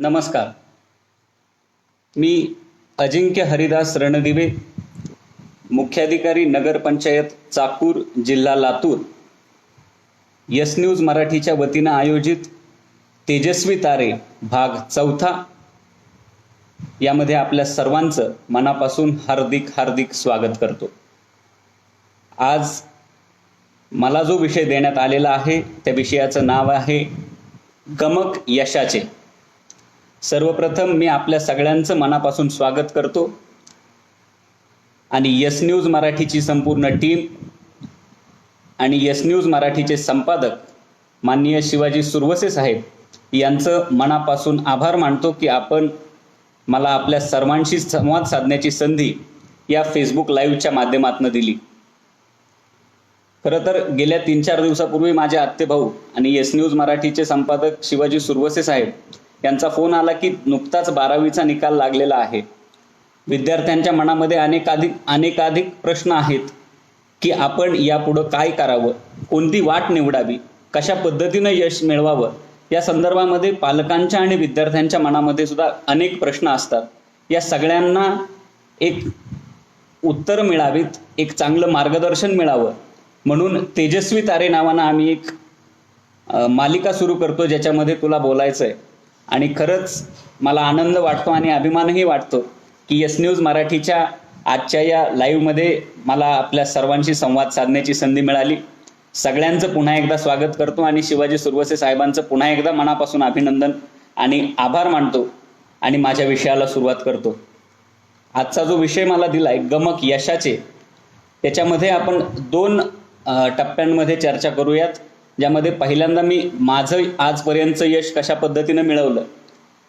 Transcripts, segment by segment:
नमस्कार. मी अजिंक्य हरिदास रणदिवे, मुख्याधिकारी नगरपंचायत चाकूर, जिल्हा लातूर, यस न्यूज मराठीच्या वतीनं आयोजित तेजस्वी तारे भाग 4 यामध्ये आपल्या सर्वांचं मनापासून हार्दिक स्वागत करतो. आज मला जो विषय देण्यात आलेला आहे त्या विषयाचं नाव आहे गमक यशाचे. सर्वप्रथम मी आपल्या सगळ्यांचं मनापासून स्वागत करतो आणि यस न्यूज मराठीची संपूर्ण टीम आणि यस न्यूज मराठीचे संपादक माननीय शिवाजी सुरवसे साहेब यांचं मनापासून आभार मानतो की आपण मला आपल्या सर्वांशी संवाद साधण्याची संधी या फेसबुक लाईव्हच्या माध्यमातून दिली. खरं तर गेल्या 3-4 दिवसापूर्वी माझे आत्तेभाऊ आणि यस न्यूज मराठीचे संपादक शिवाजी सुरवसे साहेब यांचा फोन आला की नुकताच 12वीचा निकाल लागलेला आहे. विद्यार्थ्यांच्या मनामध्ये अनेकाधिक प्रश्न आहेत की आपण यापुढं काय करावं, कोणती वाट निवडावी, कशा पद्धतीनं यश मिळवावं. या संदर्भामध्ये पालकांच्या आणि विद्यार्थ्यांच्या मनामध्ये सुद्धा अनेक प्रश्न असतात. या सगळ्यांना एक उत्तर मिळावीत, एक चांगलं मार्गदर्शन मिळावं म्हणून तेजस्वी तारे नावानं आम्ही एक मालिका सुरू करतो ज्याच्यामध्ये तुला बोलायचं आहे. आणि खरंच मला आनंद वाटतो आणि अभिमानही वाटतो की यस न्यूज मराठीच्या आजच्या या लाईव्हमध्ये मला आपल्या सर्वांशी संवाद साधण्याची संधी मिळाली. सगळ्यांचं पुन्हा एकदा स्वागत करतो आणि शिवाजी सुरवसे साहेबांचं पुन्हा एकदा मनापासून अभिनंदन आणि आभार मानतो आणि माझ्या विषयाला सुरुवात करतो. आजचा जो विषय मला दिलाय गमक यशाचे, याच्यामध्ये आपण 2 टप्प्यांमध्ये चर्चा करूयात. ज्यामध्ये पहिल्यांदा मी माझं आजपर्यंतचं यश कशा पद्धतीनं मिळवलं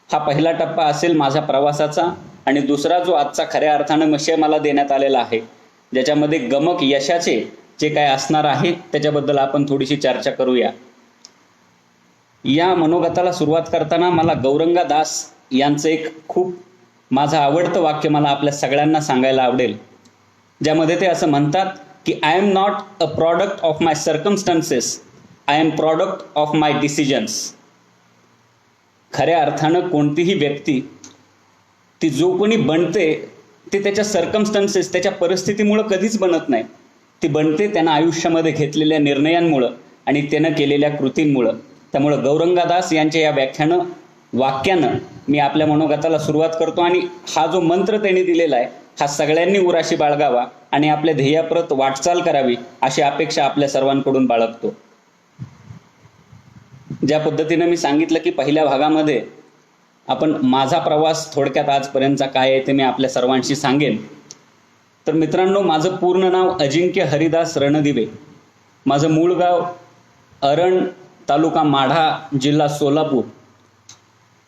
हा पहिला टप्पा असेल माझ्या प्रवासाचा, आणि दुसरा जो आजचा खऱ्या अर्थानं विषय मला देण्यात आलेला आहे ज्याच्यामध्ये गमक यशाचे जे काय असणार आहे त्याच्याबद्दल आपण थोडीशी चर्चा करूया. या मनोगताला सुरुवात करताना मला गौरंगा दास यांचं एक खूप माझं आवडतं वाक्य मला आपल्या सगळ्यांना सांगायला आवडेल, ज्यामध्ये ते असं म्हणतात की I am not a product of my circumstances, I am product of my decisions. खऱ्या अर्थानं कोणतीही व्यक्ती ती जो कोणी बनते ते त्याच्या सर्कमस्टन्सेस, त्याच्या परिस्थितीमुळं कधीच बनत नाही. ती बनते त्यानं आयुष्यामध्ये घेतलेल्या निर्णयांमुळं आणि त्यानं केलेल्या कृतींमुळं. त्यामुळं गौरंगा दास यांच्या या वाक्यानं मी आपल्या मनोगताला सुरुवात करतो आणि हा जो मंत्र त्यांनी दिलेला आहे हा सगळ्यांनी उराशी बाळगावा आणि आपल्या ध्येयाप्रत वाटचाल करावी अशी अपेक्षा आपल्या सर्वांकडून बाळगतो. ज्या पद्धतीनं मी सांगितलं की पहिल्या भागामध्ये आपण माझा प्रवास थोडक्यात आजपर्यंतचा काय आहे ते मी आपल्या सर्वांशी सांगेन. तर मित्रांनो, माझं पूर्ण नाव अजिंक्य हरिदास रणदिवे. माझं मूळ गाव अरण, तालुका माढा, जिल्हा सोलापूर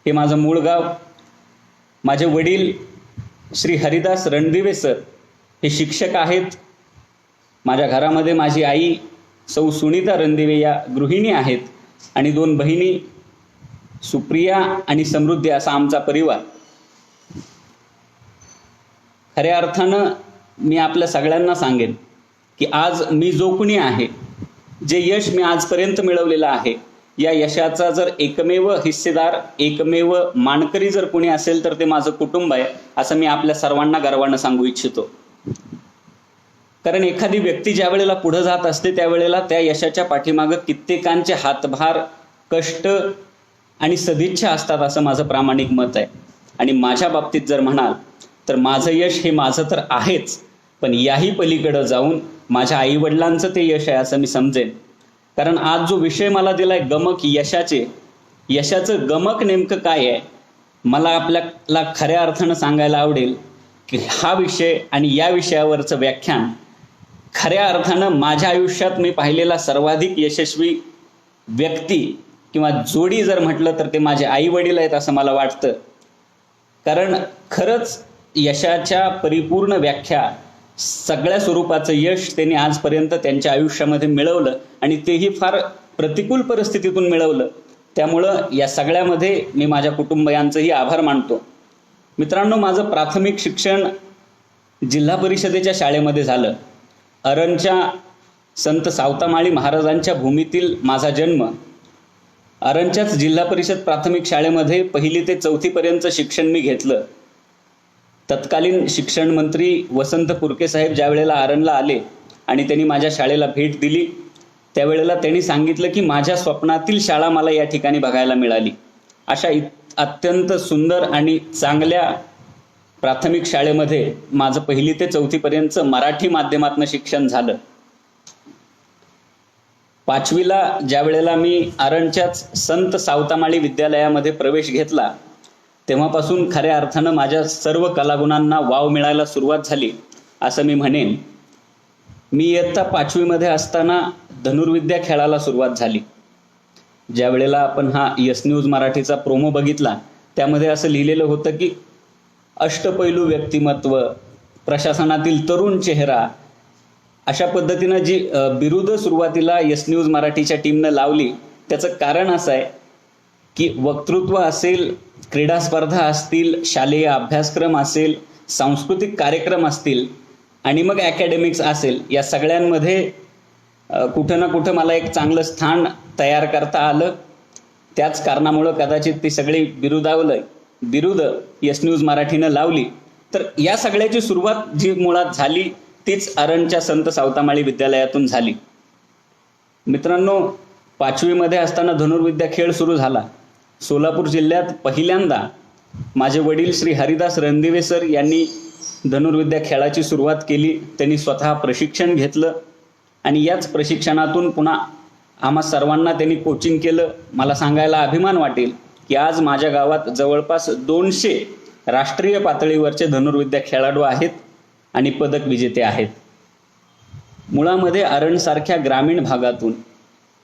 हे माझं मूळ गाव. माझे वडील श्री हरिदास रणदिवे सर हे शिक्षक आहेत. माझ्या घरामध्ये माझी आई सौ सुनीता रणदिवे या गृहिणी आहेत आणि 2 बहिणी सुप्रिया आणि समृद्धी असा आमचा परिवार. खऱ्या अर्थानं मी आपल्या सगळ्यांना सांगेन की आज मी जो कुणी आहे, जे यश मी आजपर्यंत मिळवलेलं आहे, या यशाचा जर एकमेव हिस्सेदार, एकमेव मानकरी जर कोणी असेल तर ते माझं कुटुंब आहे असं मी आपल्या सर्वांना गर्वानं सांगू इच्छितो. कारण एखादी व्यक्ती ज्या वेळेला पुढे जात असते त्यावेळेला त्या यशाच्या पाठीमागं कित्येकांचे हातभार, कष्ट आणि सदिच्छा असतात असं माझं प्रामाणिक मत आहे. आणि माझ्या बाबतीत जर म्हणाल तर माझं यश हे माझं तर आहेच, पण याही पलीकडं जाऊन माझ्या आईवडिलांचं ते यश आहे असं मी समजेन. कारण आज जो विषय मला दिलाय गमक यशाचे, यशाचं गमक नेमकं काय आहे मला आपल्याला खऱ्या अर्थानं सांगायला आवडेल की हा विषय आणि या विषयावरचं व्याख्यान खऱ्या अर्थानं माझ्या आयुष्यात मी पाहिलेला सर्वाधिक यशस्वी व्यक्ती किंवा जोडी जर म्हटलं तर ते माझे आई वडील आहेत असं मला वाटतं. कारण खरंच यशाच्या परिपूर्ण व्याख्या, सगळ्या स्वरूपाचं यश त्यांनी आजपर्यंत त्यांच्या आयुष्यामध्ये मिळवलं आणि तेही फार प्रतिकूल परिस्थितीतून मिळवलं. त्यामुळं या सगळ्यामध्ये मी माझ्या कुटुंबियांचंही आभार मानतो. मित्रांनो, माझं प्राथमिक शिक्षण जिल्हा परिषदेच्या शाळेमध्ये झालं. अरणच्या संत सावतामाळी महाराजांच्या भूमीतील माझा जन्म. आरणच्याच जिल्हा परिषद प्राथमिक शाळेमध्ये 1ली ते 4थी पर्यंत शिक्षण मी घेतलं. तत्कालीन शिक्षण मंत्री वसंत पुरके साहेब ज्या वेळेला आरणला आले आणि त्यांनी माझ्या शाळेला भेट दिली, त्यावेळेला त्यांनी सांगितलं की माझ्या स्वप्नातील शाळा मला या ठिकाणी बघायला मिळाली. अशा अत्यंत सुंदर आणि चांगल्या प्राथमिक शाळेमध्ये माझं 1ली ते 4थी पर्यंत मराठी माध्यमातून शिक्षण झालं. 5वीला ज्या वेळेला मी आरणच्याच संत सावतामाळी विद्यालयामध्ये प्रवेश घेतला, तेव्हापासून खऱ्या अर्थानं माझ्या सर्व कलागुणांना वाव मिळायला सुरुवात झाली असं मी म्हणेन. मी इयत्ता 5वीमध्ये असताना धनुर्विद्या खेळायला सुरुवात झाली. ज्या वेळेला आपण हा यस न्यूज मराठीचा प्रोमो बघितला, त्यामध्ये असं लिहिलेलं होतं की अष्टपैलू व्यक्तिमत्व, प्रशासनातील तरुण चेहरा, अशा पद्धतीनं जी बिरुद सुरुवातीला यस न्यूज मराठीच्या टीमनं लावली, त्याचं कारण असं आहे की वक्तृत्व असेल, क्रीडा स्पर्धा असतील, शालेय अभ्यासक्रम असेल, सांस्कृतिक कार्यक्रम असतील आणि मग अकॅडमिक्स असेल, या सगळ्यांमध्ये कुठं ना कुठं मला एक चांगलं स्थान तयार करता आलं. त्याच कारणामुळं कदाचित ती सगळी बिरुद यस न्यूज मराठीनं लावली. तर या सगळ्याची सुरुवात जी मुळात झाली तीच आरणच्या संत सावतामाळी विद्यालयातून झाली. मित्रांनो, 5वीमध्ये असताना धनुर्विद्या खेळ सुरू झाला. सोलापूर जिल्ह्यात पहिल्यांदा माझे वडील श्री हरिदास रणदिवे सर यांनी धनुर्विद्या खेळाची सुरुवात केली. त्यांनी स्वतः प्रशिक्षण घेतलं आणि याच प्रशिक्षणातून पुन्हा आम्हा सर्वांना त्यांनी कोचिंग केलं. मला सांगायला अभिमान वाटेल की आज माझ्या गावात जवळपास 200 राष्ट्रीय पातळीवरचे धनुर्विद्या खेळाडू आहेत आणि पदक विजेते आहेत. मुळामध्ये आरणसारख्या ग्रामीण भागातून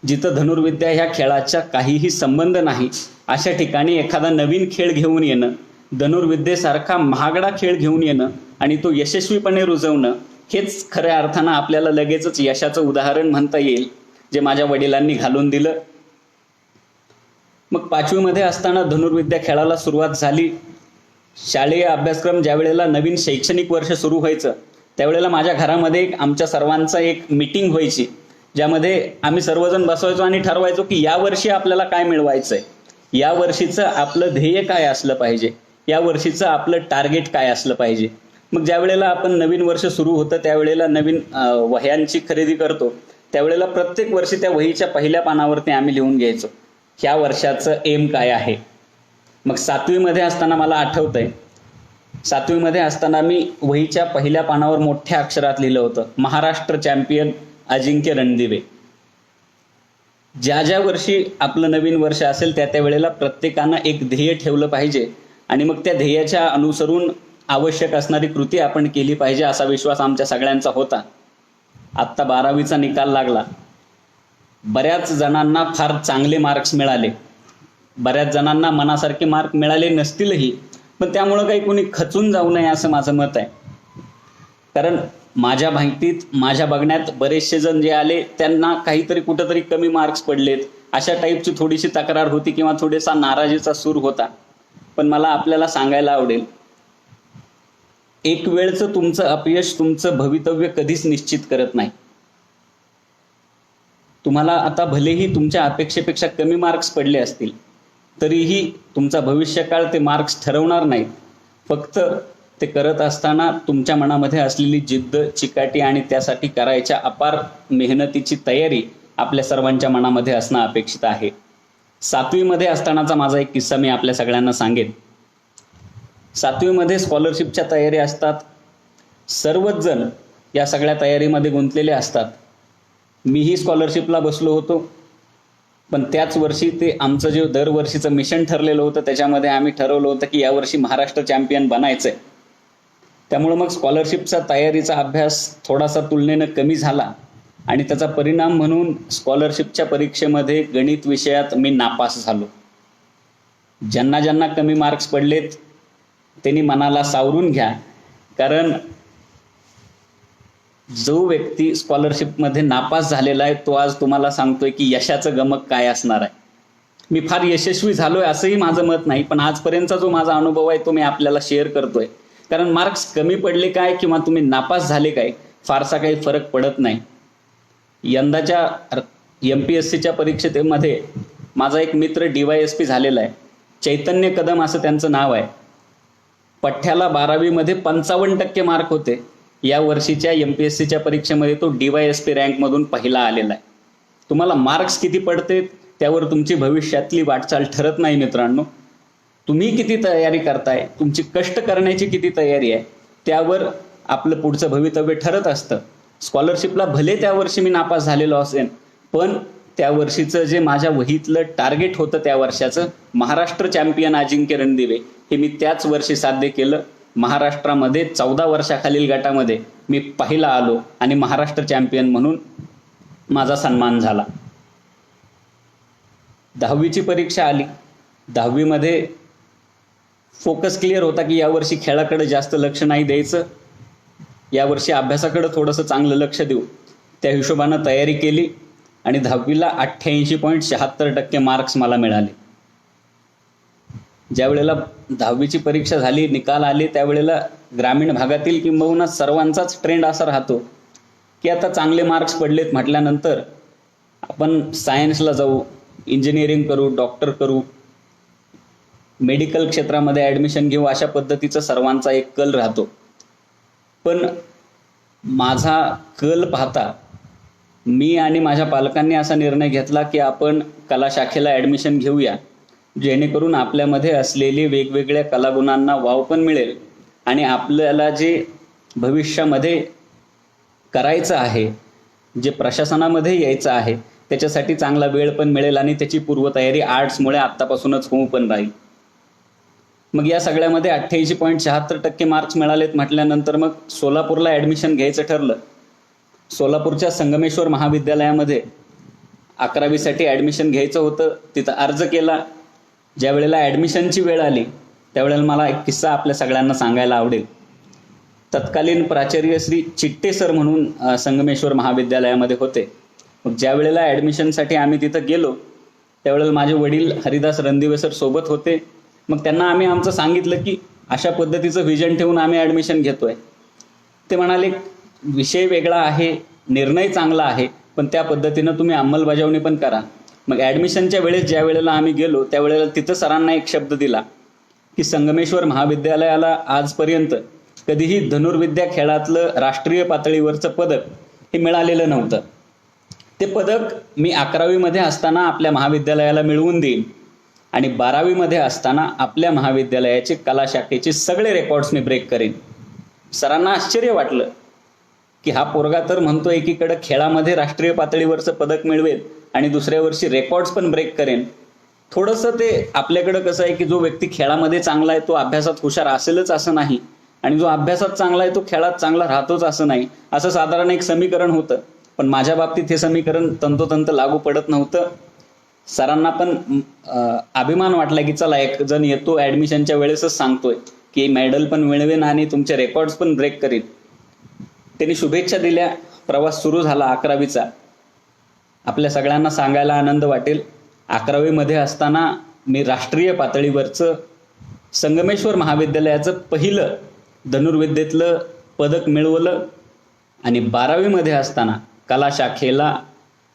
जिथं धनुर्विद्या ह्या खेळाचा काहीही संबंध नाही, अशा ठिकाणी एखादा नवीन खेळ घेऊन येणं, धनुर्विद्येसारखा महागडा खेळ घेऊन येणं आणि तो यशस्वीपणे रुजवणं, हेच खऱ्या अर्थानं आपल्याला लगेचच यशाचं उदाहरण म्हणता येईल, जे माझ्या वडिलांनी घालून दिलं. मग 5वीमध्ये असताना धनुर्विद्या खेळायला सुरुवात झाली. शालेय अभ्यासक्रम ज्या वेळेला नवीन शैक्षणिक वर्ष सुरू व्हायचं, त्यावेळेला माझ्या घरामध्ये आमच्या सर्वांचा एक मीटिंग व्हायची, ज्यामध्ये आम्ही सर्वजण बसवायचो आणि ठरवायचो की या वर्षी आपल्याला काय मिळवायचं आहे, या वर्षीचं आपलं ध्येय काय असलं पाहिजे, या वर्षीचं आपलं टार्गेट काय असलं पाहिजे. मग ज्या वेळेला आपण नवीन वर्ष सुरू होतं त्यावेळेला नवीन वह्यांची खरेदी करतो, त्यावेळेला प्रत्येक वर्षी त्या वहीच्या पहिल्या पानावरती आम्ही लिहून घ्यायचो ह्या वर्षाचं एम काय आहे. मग 7वीमध्ये असताना मला आठवतंय, 7वीमध्ये असताना मी वहीच्या पहिल्या पानावर मोठ्या अक्षरात लिहिलं होतं, महाराष्ट्र चॅम्पियन अजिंक्य रणदिवे. ज्या ज्या वर्षी आपलं नवीन वर्ष असेल त्या वेळेला प्रत्येकानं एक ध्येय ठेवलं पाहिजे आणि मग त्या ध्येयाच्या अनुसरून आवश्यक असणारी कृती आपण केली पाहिजे, असा विश्वास आमच्या सगळ्यांचा होता. आत्ता 12वीचा निकाल लागला. बऱ्याच जणांना फार चांगले मार्क्स मिळाले, बऱ्याच जणांना मनासारखे मार्क मिळाले नसतीलही, पण त्यामुळं काही कोणी खचून जाऊ नये असं माझं मत आहे. कारण माझ्या माहितीत, माझ्या बघण्यात बरेचसे जण जे आले त्यांना काहीतरी कुठंतरी कमी मार्क्स पडलेत, अशा टाईपची थोडीशी तक्रार होती किंवा थोडासा नाराजीचा सूर होता. पण मला आपल्याला सांगायला आवडेल, एक वेळचं तुमचं अपयश तुमचं भवितव्य कधीच निश्चित करत नाही. तुम्हाला आता भलेही तुमच्या अपेक्षेपेक्षा कमी मार्क्स पडले असतील, तरीही तुमचा भविष्यकाळ ते मार्क्स ठरवणार नाहीत. फक्त ते करत असताना तुमच्या मनामध्ये असलेली जिद्द, चिकाटी आणि त्यासाठी करायच्या अपार मेहनतीची तयारी आपल्या सर्वांच्या मनामध्ये असणं अपेक्षित आहे. 7वीमध्ये असतानाचा माझा एक किस्सा मी आपल्या सगळ्यांना सांगेन. 7वीमध्ये स्कॉलरशिपच्या तयारी असतात. सर्वच जण या सगळ्या तयारीमध्ये गुंतलेले असतात. मीही स्कॉलरशिपला बसलो होतो, पण त्याच वर्षी ते आमचं जे दरवर्षीचं मिशन ठरलेलं होतं त्याच्यामध्ये आम्ही ठरवलं होतं की यावर्षी महाराष्ट्र चॅम्पियन बनायचं आहे. त्यामुळं मग स्कॉलरशिपचा तयारीचा अभ्यास थोडासा तुलनेनं कमी झाला आणि त्याचा परिणाम म्हणून स्कॉलरशिपच्या परीक्षेमध्ये गणित विषयात मी नापास झालो. ज्यांना ज्यांना कमी मार्क्स पडलेत त्यांनी मनाला सावरून घ्या, कारण जो व्यक्ती स्कॉलरशिपमध्ये नापास झालेला आहे तो आज तुम्हाला सांगतोय की यशाचं गमक काय असणार आहे. मी फार यशस्वी झालोय असंही माझं मत नाही, पण आजपर्यंतचा जो माझा अनुभव आहे तो मी आपल्याला शेअर करतोय. कारण मार्क्स कमी पडले काय किंवा तुम्ही नापास झाले काय फारसा काही फरक पडत नाही. यंदाच्या MPSCच्या परीक्षेमध्ये माझा एक मित्र DYSP झालेला आहे, चैतन्य कदम असं त्यांचं नाव आहे. पठ्ठ्याला 12वीमध्ये 55% मार्क होते. या वर्षीच्या MPSCच्या परीक्षेमध्ये तो DYSP रँकमधून पहिला आलेला आहे. तुम्हाला मार्क्स किती पडते त्यावर तुमची भविष्यातली वाटचाल ठरत नाही मित्रांनो. तुम्ही किती तयारी करताय, तुमची कष्ट करण्याची किती तयारी आहे, त्यावर आपलं पुढचं भवितव्य ठरत असतं. स्कॉलरशिपला भले त्या वर्षी मी नापास झालेलो असेन, पण त्या वर्षीचं जे माझ्या वहीतलं टार्गेट होतं त्या वर्षाचं, महाराष्ट्र चॅम्पियन अजिंक्य रणदिवे, हे मी त्याच वर्षी साध्य केलं. महाराष्ट्रामध्ये 14 वर्षाखालील गटामध्ये मी पहिला आलो आणि महाराष्ट्र चॅम्पियन म्हणून माझा सन्मान झाला. 10वीची परीक्षा आली. 10वीमध्ये फोकस क्लिअर होता की यावर्षी खेळाकडे जास्त लक्ष नाही द्यायचं, यावर्षी अभ्यासाकडे थोडंसं चांगलं लक्ष देऊ. त्या हिशोबानं तयारी केली आणि 10वीला 88.76% मार्क्स मला मिळाले. ज्या वेळेला 10वीची परीक्षा झाली, निकाल आले, त्यावेळेला ग्रामीण भागातील किंबहुना सर्वांचाच ट्रेंड असा राहतो की आता चांगले मार्क्स पडलेत म्हटल्यानंतर आपण सायन्सला जाऊ, इंजिनिअरिंग करू, डॉक्टर करू, मेडिकल क्षेत्रामध्ये ॲडमिशन घेऊ, अशा पद्धतीचा सर्वांचा एक कल राहतो. पण माझा कल पाहता मी आणि माझ्या पालकांनी असा निर्णय घेतला की आपण कला शाखेला ॲडमिशन घेऊया, जेणेकरून आपल्यामध्ये असलेली वेगवेगळ्या कलागुणांना वाव पण मिळेल आणि आपल्याला जे भविष्यामध्ये करायचं आहे, जे प्रशासनामध्ये यायचं आहे, त्याच्यासाठी चांगला वेळ पण मिळेल आणि त्याची पूर्वतयारी आर्ट्समुळे आत्तापासूनच होऊ पण राहील. मग या सगळ्यामध्ये 88.76% मार्क्स मिळालेत म्हटल्यानंतर मग सोलापूरला ॲडमिशन घ्यायचं ठरलं. सोलापूरच्या संगमेश्वर महाविद्यालयामध्ये 11वीसाठी ॲडमिशन घ्यायचं होतं. तिथं अर्ज केला. ज्या वेळेला ॲडमिशनची वेळ आली त्यावेळेला मला एक किस्सा आपल्या सगळ्यांना सांगायला आवडेल. तत्कालीन प्राचार्य श्री चिट्टे सर म्हणून संगमेश्वर महाविद्यालयामध्ये होते. मग ज्या वेळेला ॲडमिशनसाठी आम्ही तिथं गेलो त्यावेळेला माझे वडील हरिदास रणदिवे सर सोबत होते. मग त्यांना आम्ही आमचं सांगितलं की अशा पद्धतीचं व्हिजन ठेवून आम्ही ॲडमिशन घेतोय. ते म्हणाले विषय वेगळा आहे, निर्णय चांगला आहे, पण त्या पद्धतीनं तुम्ही अंमलबजावणी पण करा. मग ॲडमिशनच्या वेळेस ज्या वेळेला आम्ही गेलो त्यावेळेला तिथं सरांना एक शब्द दिला की संगमेश्वर महाविद्यालयाला आजपर्यंत कधीही धनुर्विद्या खेळातलं राष्ट्रीय पातळीवरचं पदक हे मिळालेलं नव्हतं. ते पदक मी 11वीमध्ये असताना आपल्या महाविद्यालयाला मिळवून देईन आणि 12वीमध्ये असताना आपल्या महाविद्यालयाचे कला शाखेचे सगळे रेकॉर्ड्स मी ब्रेक करेन. सरांना आश्चर्य वाटलं की हा पोरगा तर म्हणतो एकीकडे खेळामध्ये राष्ट्रीय पातळीवरचं पदक मिळवेल आणि दुसऱ्या वर्षी रेकॉर्ड्स पण ब्रेक करेन. थोडंसं ते आपल्याकडं कसं आहे की जो व्यक्ती खेळामध्ये चांगला आहे तो अभ्यासात हुशार असेलच असं नाही, आणि जो अभ्यासात चांगला आहे तो खेळात चांगला राहतोच असं नाही, असं साधारण एक समीकरण होतं. पण माझ्या बाबतीत हे समीकरण तंतोतंत लागू पडत नव्हतं. सरांना पण अभिमान वाटला की चला एक जण येतो ॲडमिशनच्या वेळेसच सांगतोय की मेडल पण मिळवेन आणि तुमचे रेकॉर्ड्स पण ब्रेक करीन. त्यांनी शुभेच्छा दिल्या. प्रवास सुरू झाला 11वीचा. आपल्या सगळ्यांना सांगायला आनंद वाटेल, 11वीमध्ये असताना मी राष्ट्रीय पातळीवरचं संगमेश्वर महाविद्यालयाचं पहिलं धनुर्विद्येतलं पदक मिळवलं आणि 12वीमध्ये असताना कला शाखेला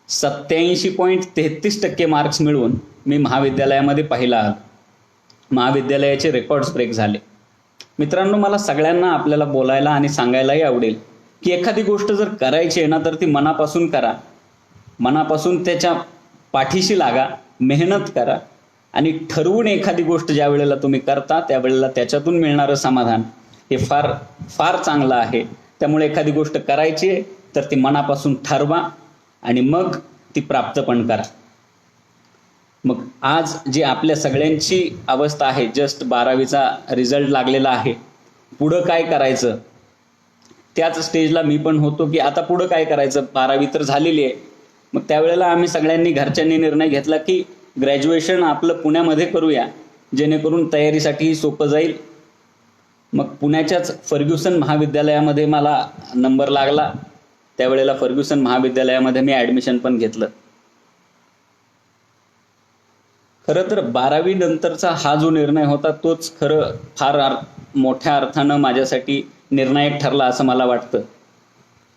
87.33% मार्क्स मिळवून मी महाविद्यालयामध्ये पहिला आलो. महाविद्यालयाचे रेकॉर्ड्स ब्रेक झाले. मित्रांनो, मला सगळ्यांना आपल्याला बोलायला आणि सांगायलाही आवडेल की एखादी गोष्ट जर करायची आहे ना तर ती मनापासून करा, मनापासून त्याच्या पाठीशी लागा, मेहनत करा आणि ठरवून एखादी गोष्ट ज्या वेळेला तुम्ही करता त्यावेळेला त्याच्यातून मिळणारं समाधान हे फार फार चांगलं आहे. त्यामुळे एखादी गोष्ट करायची आहे तर ती मनापासून ठरवा आणि मग ती प्राप्त पण करा. मग आज जी आपल्या सगळ्यांची अवस्था आहे, जस्ट 12वीचा रिझल्ट लागलेला आहे, पुढं काय करायचं त्याच स्टेजला मी पण होतो की आता पुढं काय करायचं. 12वी तर झालेली आहे. मग त्यावेळेला आम्ही सगळ्यांनी घरच्यांनी निर्णय घेतला की ग्रॅज्युएशन आपलं पुण्यामध्ये करूया, जेणेकरून तयारीसाठी सोपं जाईल. मग पुण्याच्याच फर्ग्युसन महाविद्यालयामध्ये मला नंबर लागला. त्यावेळेला फर्ग्युसन महाविद्यालयामध्ये मी ॲडमिशन पण घेतलं. खरं तर 12वी नंतरचा हा जो निर्णय होता तोच खरं फार मोठ्या अर्थानं माझ्यासाठी निर्णायक ठरला असं मला वाटतं.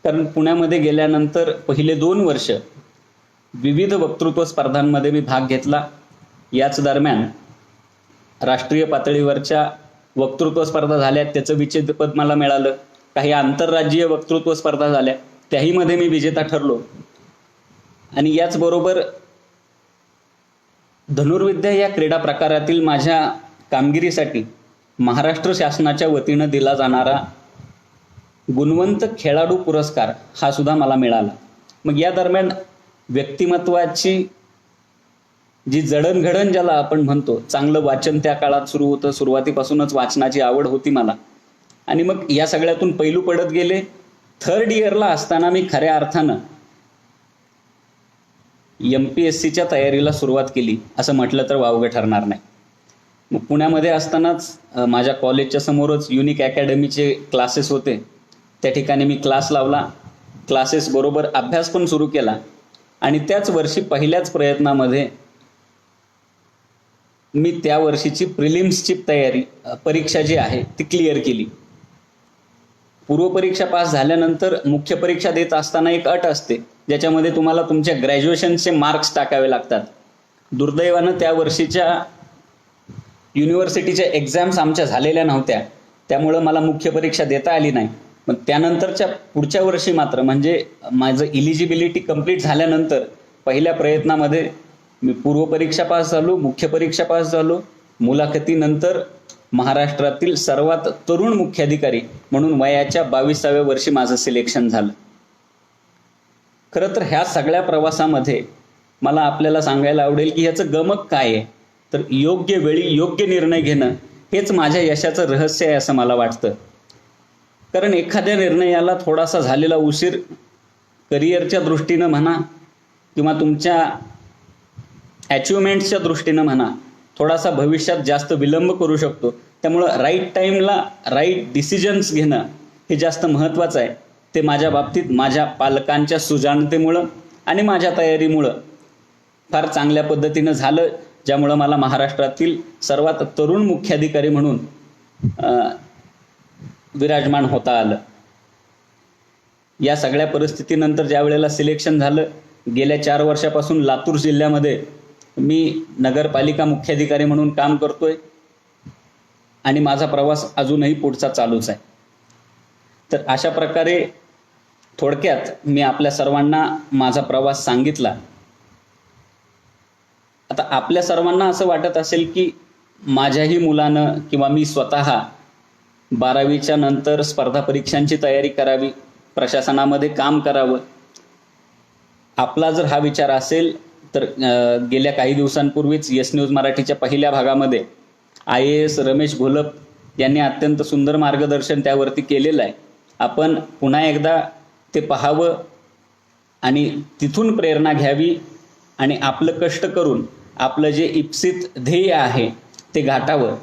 कारण पुण्यामध्ये गेल्यानंतर पहिले 2 वर्ष विविध वक्तृत्व स्पर्धांमध्ये मी भाग घेतला. याच दरम्यान राष्ट्रीय पातळीवरच्या वक्तृत्व स्पर्धा झाल्या, त्याचं विजेतेपद मला मिळालं. काही आंतरराज्यीय वक्तृत्व स्पर्धा झाल्या, त्याही मध्ये मी विजेता ठरलो. आणि याचबरोबर धनुर्विद्या या क्रीडा प्रकारातील माझ्या कामगिरीसाठी महाराष्ट्र शासनाच्या वतीनं दिला जाणारा गुणवंत खेळाडू पुरस्कार हा सुद्धा मला मिळाला. मग या दरम्यान व्यक्तिमत्वाची जी जडणघडण ज्याला आपण म्हणतो, चांगलं वाचन त्या काळात सुरू होतं. सुरुवातीपासूनच वाचनाची आवड होती मला. आणि मग या सगळ्यातून पैलू पडत गेले. 3rd इयरला असताना मी खऱ्या अर्थानं MPSCच्या तयारीला सुरुवात केली असं म्हटलं तर वावगं ठरणार नाही. मग पुण्यामध्ये असतानाच माझ्या कॉलेजच्या समोरच युनिक अकॅडमीचे क्लासेस होते. त्या ठिकाणी मी क्लास लावला. क्लासेस बरोबर अभ्यास पण सुरू केला. आणि त्याच वर्षी पहिल्याच प्रयत्नामध्ये मी त्या वर्षीची प्रिलिम्सची परीक्षा जी आहे ती क्लिअर केली. पूर्वपरीक्षा पास झाल्यानंतर मुख्य परीक्षा देत असताना एक अट असते, ज्याच्यामध्ये तुम्हाला तुमच्या ग्रॅज्युएशनचे मार्क्स टाकावे लागतात. दुर्दैवानं त्या वर्षीच्या युनिव्हर्सिटीच्या एक्झाम्स आमच्या झालेल्या नव्हत्या, त्यामुळं मला मुख्य परीक्षा देता आली नाही. पण त्यानंतरच्या पुढच्या वर्षी मात्र, म्हणजे माझं इलिजिबिलिटी कंप्लीट झाल्यानंतर पहिल्या प्रयत्नामध्ये मी पूर्वपरीक्षा पास झालो, मुख्य परीक्षा पास झालो. मुलाखतीनंतर महाराष्ट्रातील सर्वात तरुण मुख्याधिकारी म्हणून वयाच्या 22व्या वर्षी माझं सिलेक्शन झालं. खरं तर ह्या सगळ्या प्रवासामध्ये मला आपल्याला सांगायला आवडेल की ह्याचं गमक काय आहे, तर योग्य वेळी योग्य निर्णय घेणं हेच माझ्या यशाचं रहस्य आहे असं मला वाटतं. कारण एखाद्या निर्णयाला थोडासा झालेला उशीर करिअरच्या दृष्टीनं म्हणा किंवा तुमच्या अचिव्हमेंट्सच्या दृष्टीनं म्हणा, थोडासा भविष्यात जास्त विलंब करू शकतो. त्यामुळं राईट टाईमला राईट डिसिजन्स घेणं हे जास्त महत्त्वाचं आहे. ते माझ्या बाबतीत माझ्या पालकांच्या सुजाणतेमुळं आणि माझ्या तयारीमुळं फार चांगल्या पद्धतीनं झालं, ज्यामुळं मला महाराष्ट्रातील सर्वात तरुण मुख्याधिकारी म्हणून विराजमान होता आलं. या सगळ्या परिस्थितीनंतर ज्या वेळेला सिलेक्शन झालं, गेल्या 4 वर्षापासून लातूर जिल्ह्यामध्ये मी नगरपालिका मुख्याधिकारी म्हणून काम करतोय आणि माझा प्रवास अजूनही पुढचा चालूच आहे. तर अशा प्रकारे थोडक्यात मी आपल्या सर्वांना माझा प्रवास सांगितला. आता आपल्या सर्वांना असं वाटत असेल की माझ्याही मुलानं किंवा मी स्वतः 12वीच्या नंतर स्पर्धा परीक्षांची तयारी करावी, प्रशासनामध्ये काम करावं. आपला जर हा विचार असेल तर गेल्या काही दिवसांपूर्वीच येस न्यूज मराठीच्या पहिल्या भागामध्ये IAS रमेश घोलप यांनी अत्यंत सुंदर मार्गदर्शन त्यावरती केलेलं आहे. आपण पुन्हा एकदा ते पाहावं आणि तिथून प्रेरणा घ्यावी आणि आपलं कष्ट करून आपलं जे इप्सित ध्येय आहे ते गाठावं.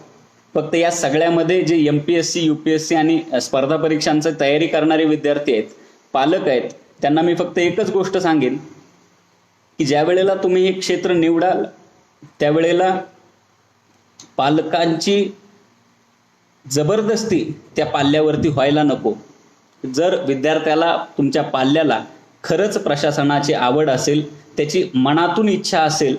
फक्त या सगळ्यामध्ये जे MPSC UPSC आणि स्पर्धा परीक्षांची तयारी करणारे विद्यार्थी आहेत, पालक आहेत, त्यांना मी फक्त एकच गोष्ट सांगेन की ज्या वेळेला तुम्ही हे क्षेत्र निवडाल त्यावेळेला पालकांची जबरदस्ती त्या पाल्यावरती व्हायला नको. जर विद्यार्थ्याला, तुमच्या पाल्याला खरंच प्रशासनाची आवड असेल, त्याची मनातून इच्छा असेल,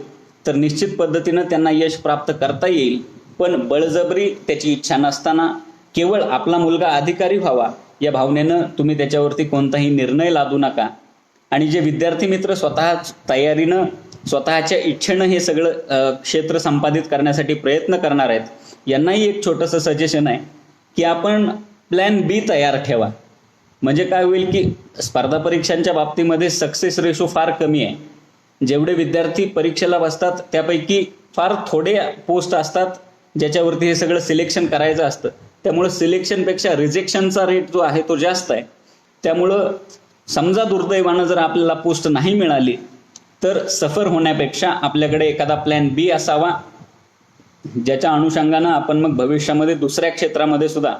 तर निश्चित पद्धतीनं त्यांना यश प्राप्त करता येईल. पण बळजबरी त्याची इच्छा नसताना केवळ आपला मुलगा अधिकारी व्हावा या भावनेनं तुम्ही त्याच्यावरती कोणताही निर्णय लादू नका. आणि जे विद्यार्थी मित्र स्वतः तयारीनं, स्वतःच्या इच्छेनं हे सगळं क्षेत्र संपादित करण्यासाठी प्रयत्न करणार आहेत, यांनाही एक छोटंसं सजेशन आहे की आपण प्लॅन B तयार ठेवा. म्हणजे काय होईल की स्पर्धा परीक्षांच्या बाबतीमध्ये सक्सेस रेशो फार कमी आहे. जेवढे विद्यार्थी परीक्षेला बसतात त्यापैकी फार थोडे पोस्ट असतात ज्याच्यावरती हे सगळं सिलेक्शन करायचं असतं. त्यामुळं सिलेक्शनपेक्षा रिजेक्शनचा रेट जो आहे तो जास्त आहे. त्यामुळं समजा दुर्दैवानं जर आपल्याला पोस्ट नाही मिळाली तर सफर होण्यापेक्षा आपल्याकडे एखादा प्लॅन B असावा, ज्याच्या अनुषंगानं आपण मग भविष्यामध्ये दुसऱ्या क्षेत्रामध्ये सुद्धा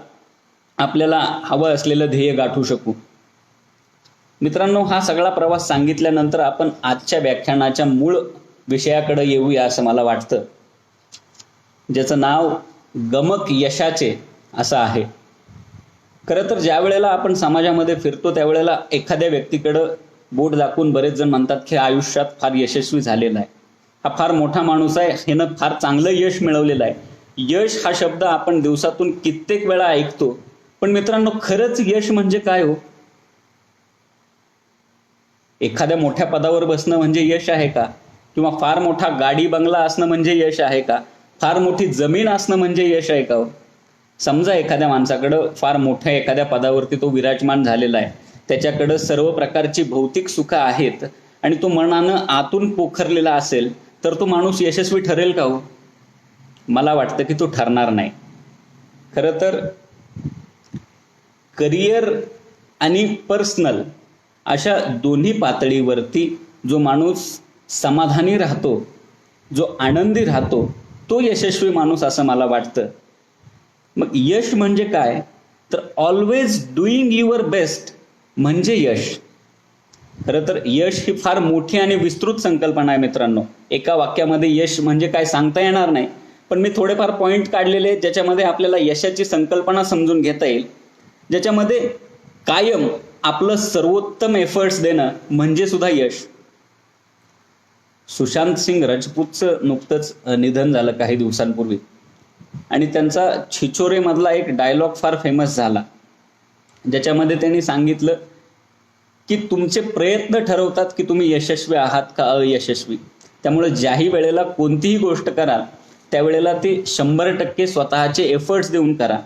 आपल्याला हवं असलेलं ध्येय गाठू शकू. मित्रांनो, हा सगळा प्रवास सांगितल्यानंतर आपण आजच्या व्याख्यानाच्या मूळ विषयाकडे येऊया असं मला वाटतं, ज्याचं नाव गमक यशाचे असं आहे. खरं तर ज्या वेळेला आपण समाजामध्ये फिरतो त्यावेळेला एखाद्या व्यक्तीकडं बोट दाखवून बरेच जण म्हणतात की आयुष्यात फार यशस्वी झालेला आहे, हा फार मोठा माणूस आहे, ह्यानं फार चांगलं यश मिळवलेलं आहे. यश हा शब्द आपण दिवसातून कित्येक वेळा ऐकतो, पण मित्रांनो खरंच यश म्हणजे काय हो? एखाद्या मोठ्या पदावर बसणं म्हणजे यश आहे का? किंवा फार मोठा गाडी बंगला असणं म्हणजे यश आहे का? फार मोठी जमीन असणं म्हणजे यश आहे का हो? समजा एखाद्या माणसाकडं फार मोठ्या एखाद्या पदावरती तो विराजमान झालेला आहे, त्याच्याकडं सर्व प्रकारची भौतिक सुखं आहेत आणि तो मनानं आतून पोखरलेला असेल, तर तो माणूस यशस्वी ठरेल का हो? मला वाटतं की तो ठरणार नाही. खरं तर करिअर आणि पर्सनल अशा दोन्ही पातळीवरती जो माणूस समाधानी राहतो, जो आनंदी राहतो, तो यशस्वी माणूस असं मला वाटतं. मग यश म्हणजे काय? तर ऑलवेज डुईंग युअर बेस्ट म्हणजे यश. खरं तर यश ही फार मोठी आणि विस्तृत संकल्पना आहे मित्रांनो. एका वाक्यामध्ये यश म्हणजे काय सांगता येणार नाही, पण मी थोडेफार पॉईंट काढलेले आहेत ज्याच्यामध्ये आपल्याला यशाची संकल्पना समजून घेता येईल, ज्याच्यामध्ये कायम आपलं सर्वोत्तम एफर्ट्स देणं म्हणजे सुद्धा यश. सुशांत सिंग राजपूतचं नुकतंच निधन झालं काही दिवसांपूर्वी, आणि त्यांचा छिछोरे मधला एक डायलॉग फार फेमस झाला, ज्याच्यामध्ये त्यांनी सांगितलं की तुमचे प्रयत्न ठरवतात की तुम्ही यशस्वी आहात का अयशस्वी. त्यामुळे ज्याही वेळेला कोणतीही गोष्ट कराल त्यावेळेला ती 100% स्वतःचे एफर्ट्स देऊन करा.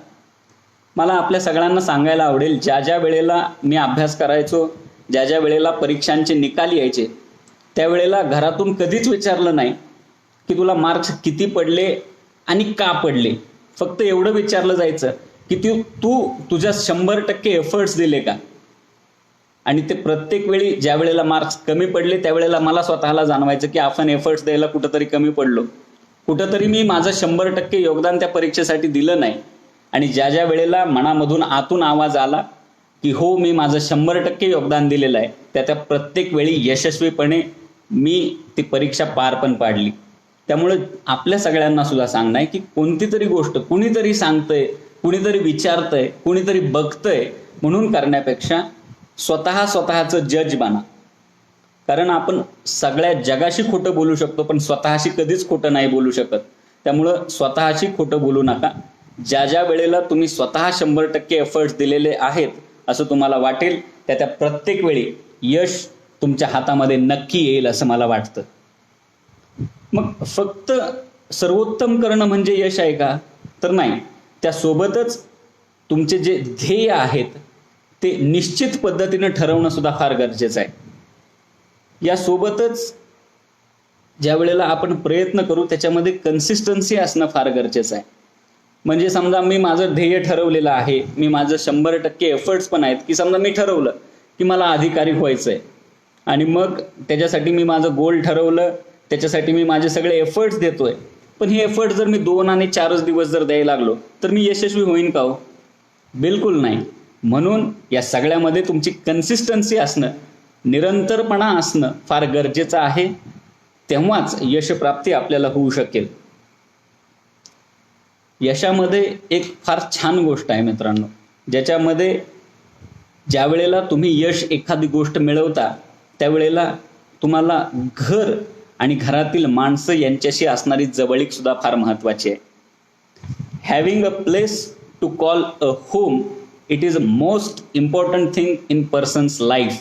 मला आपल्या सगळ्यांना सांगायला आवडेल, ज्या ज्या वेळेला मी अभ्यास करायचो, ज्या ज्या वेळेला परीक्षांचे निकाल यायचे, त्यावेळेला घरातून कधीच विचारलं नाही की तुला मार्क्स किती पडले आणि का पडले. फक्त एवढं विचारलं जायचं की तू तुझ्या 100% एफर्ट्स दिले का. आणि ते प्रत्येक वेळी ज्या वेळेला मार्क्स कमी पडले त्यावेळेला मला स्वतःला जाणवायचं की आपण एफर्ट्स द्यायला कुठंतरी कमी पडलो, कुठंतरी मी माझं 100% योगदान त्या परीक्षेसाठी दिलं नाही. आणि ज्या ज्या वेळेला मनामधून आतून आवाज आला की हो मी माझं 100% योगदान दिलेलं आहे, त्या प्रत्येक वेळी यशस्वीपणे मी ती परीक्षा पार पण पाडली. त्यामुळे आपल्या सगळ्यांना सुद्धा सांगणं आहे की कोणती तरी गोष्ट कुणीतरी सांगतंय, कुणीतरी विचारतंय, कुणीतरी बघतंय म्हणून करण्यापेक्षा स्वतःचं जज बना. कारण आपण सगळ्या जगाशी खोटं बोलू शकतो, पण स्वतःशी कधीच खोटं नाही बोलू शकत. त्यामुळं स्वतःशी खोटं बोलू नका. ज्या ज्या वेळेला तुम्ही स्वतः 100% एफर्ट्स दिलेले आहेत असं तुम्हाला वाटेल, त्या प्रत्येक वेळी यश तुमच्या हातामध्ये नक्की येईल असं मला वाटतं. मग फक्त सर्वोत्तम करणं म्हणजे यश आहे का? तर नाही. त्यासोबतच तुमचे जे ध्येय आहेत ते निश्चित पद्धतीनं ठरवणं सुद्धा फार गरजेचं आहे. यासोबतच ज्या वेळेला आपण प्रयत्न करू त्याच्यामध्ये कन्सिस्टन्सी असणं फार गरजेचं आहे. म्हणजे समजा मी माझं ध्येय ठरवलेलं आहे, मी माझं 100% एफर्ट्स पण आहेत की समजा मी ठरवलं की मला अधिकारी व्हायचं आहे आणि मग त्याच्यासाठी मी माझं गोल ठरवलं, त्याच्यासाठी मी माझे सगळे एफर्ट्स देतोय, पण हे एफर्ट्स जर मी 2 आणि 4 दिवस जर द्यायला लागलो तर मी यशस्वी होईन का हो? बिलकुल नाही. म्हणून या सगळ्यामध्ये तुमची कन्सिस्टन्सी असणं, निरंतरपणा असणं फार गरजेचं आहे. तेव्हाच यशप्राप्ती आपल्याला होऊ शकेल. यशामध्ये एक फार छान गोष्ट आहे मित्रांनो, ज्याच्यामध्ये ज्या वेळेला तुम्ही यश एखादी गोष्ट मिळवता त्यावेळेला तुम्हाला घर आणि घरातील माणसं यांच्याशी असणारी जवळीक सुद्धा फार महत्त्वाची आहे. Having a place to call a home, it is a most important thing in person's life.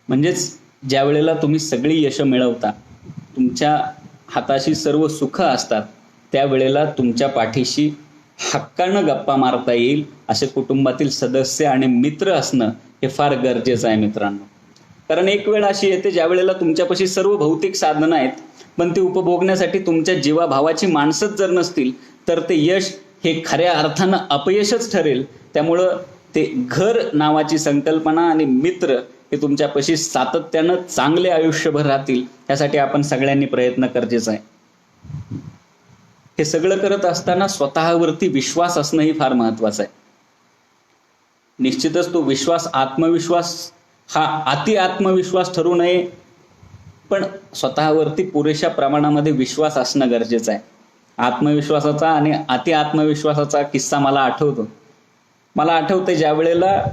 म्हणजेच ज्या वेळेला तुम्ही सगळी यश मिळवता, तुमच्या हाताशी सर्व सुख असतात, त्यावेळेला तुमच्या पाठीशी हक्कानं गप्पा मारता येईल असे कुटुंबातील सदस्य आणि मित्र असणं हे फार गरजेचं आहे मित्रांनो. कारण एक वेळ अशी येते ज्या वेळेला तुमच्यापाशी सर्व भौतिक साधनं आहेत, पण ते उपभोगण्यासाठी तुमच्या जीवाभावाची माणसंच जर नसतील तर ते यश हे खऱ्या अर्थानं अपयशच ठरेल. त्यामुळं ते घर नावाची संकल्पना आणि मित्र हे तुमच्यापाशी सातत्यानं चांगले आयुष्यभर राहतील, यासाठी आपण सगळ्यांनी प्रयत्न गरजेचा आहे. हे सगळं करत असताना स्वतःवरती विश्वास असणंही फार महत्वाचं आहे. निश्चितच तो विश्वास आत्मविश्वास हा अति आत्मविश्वास ठरू नये, पण स्वतःवरती पुरेशा प्रमाणामध्ये विश्वास असणं गरजेचं आहे. आत्मविश्वासाचा आणि अति आत्मविश्वासाचा किस्सा मला आठवतो. मला आठवते ज्या वेळेला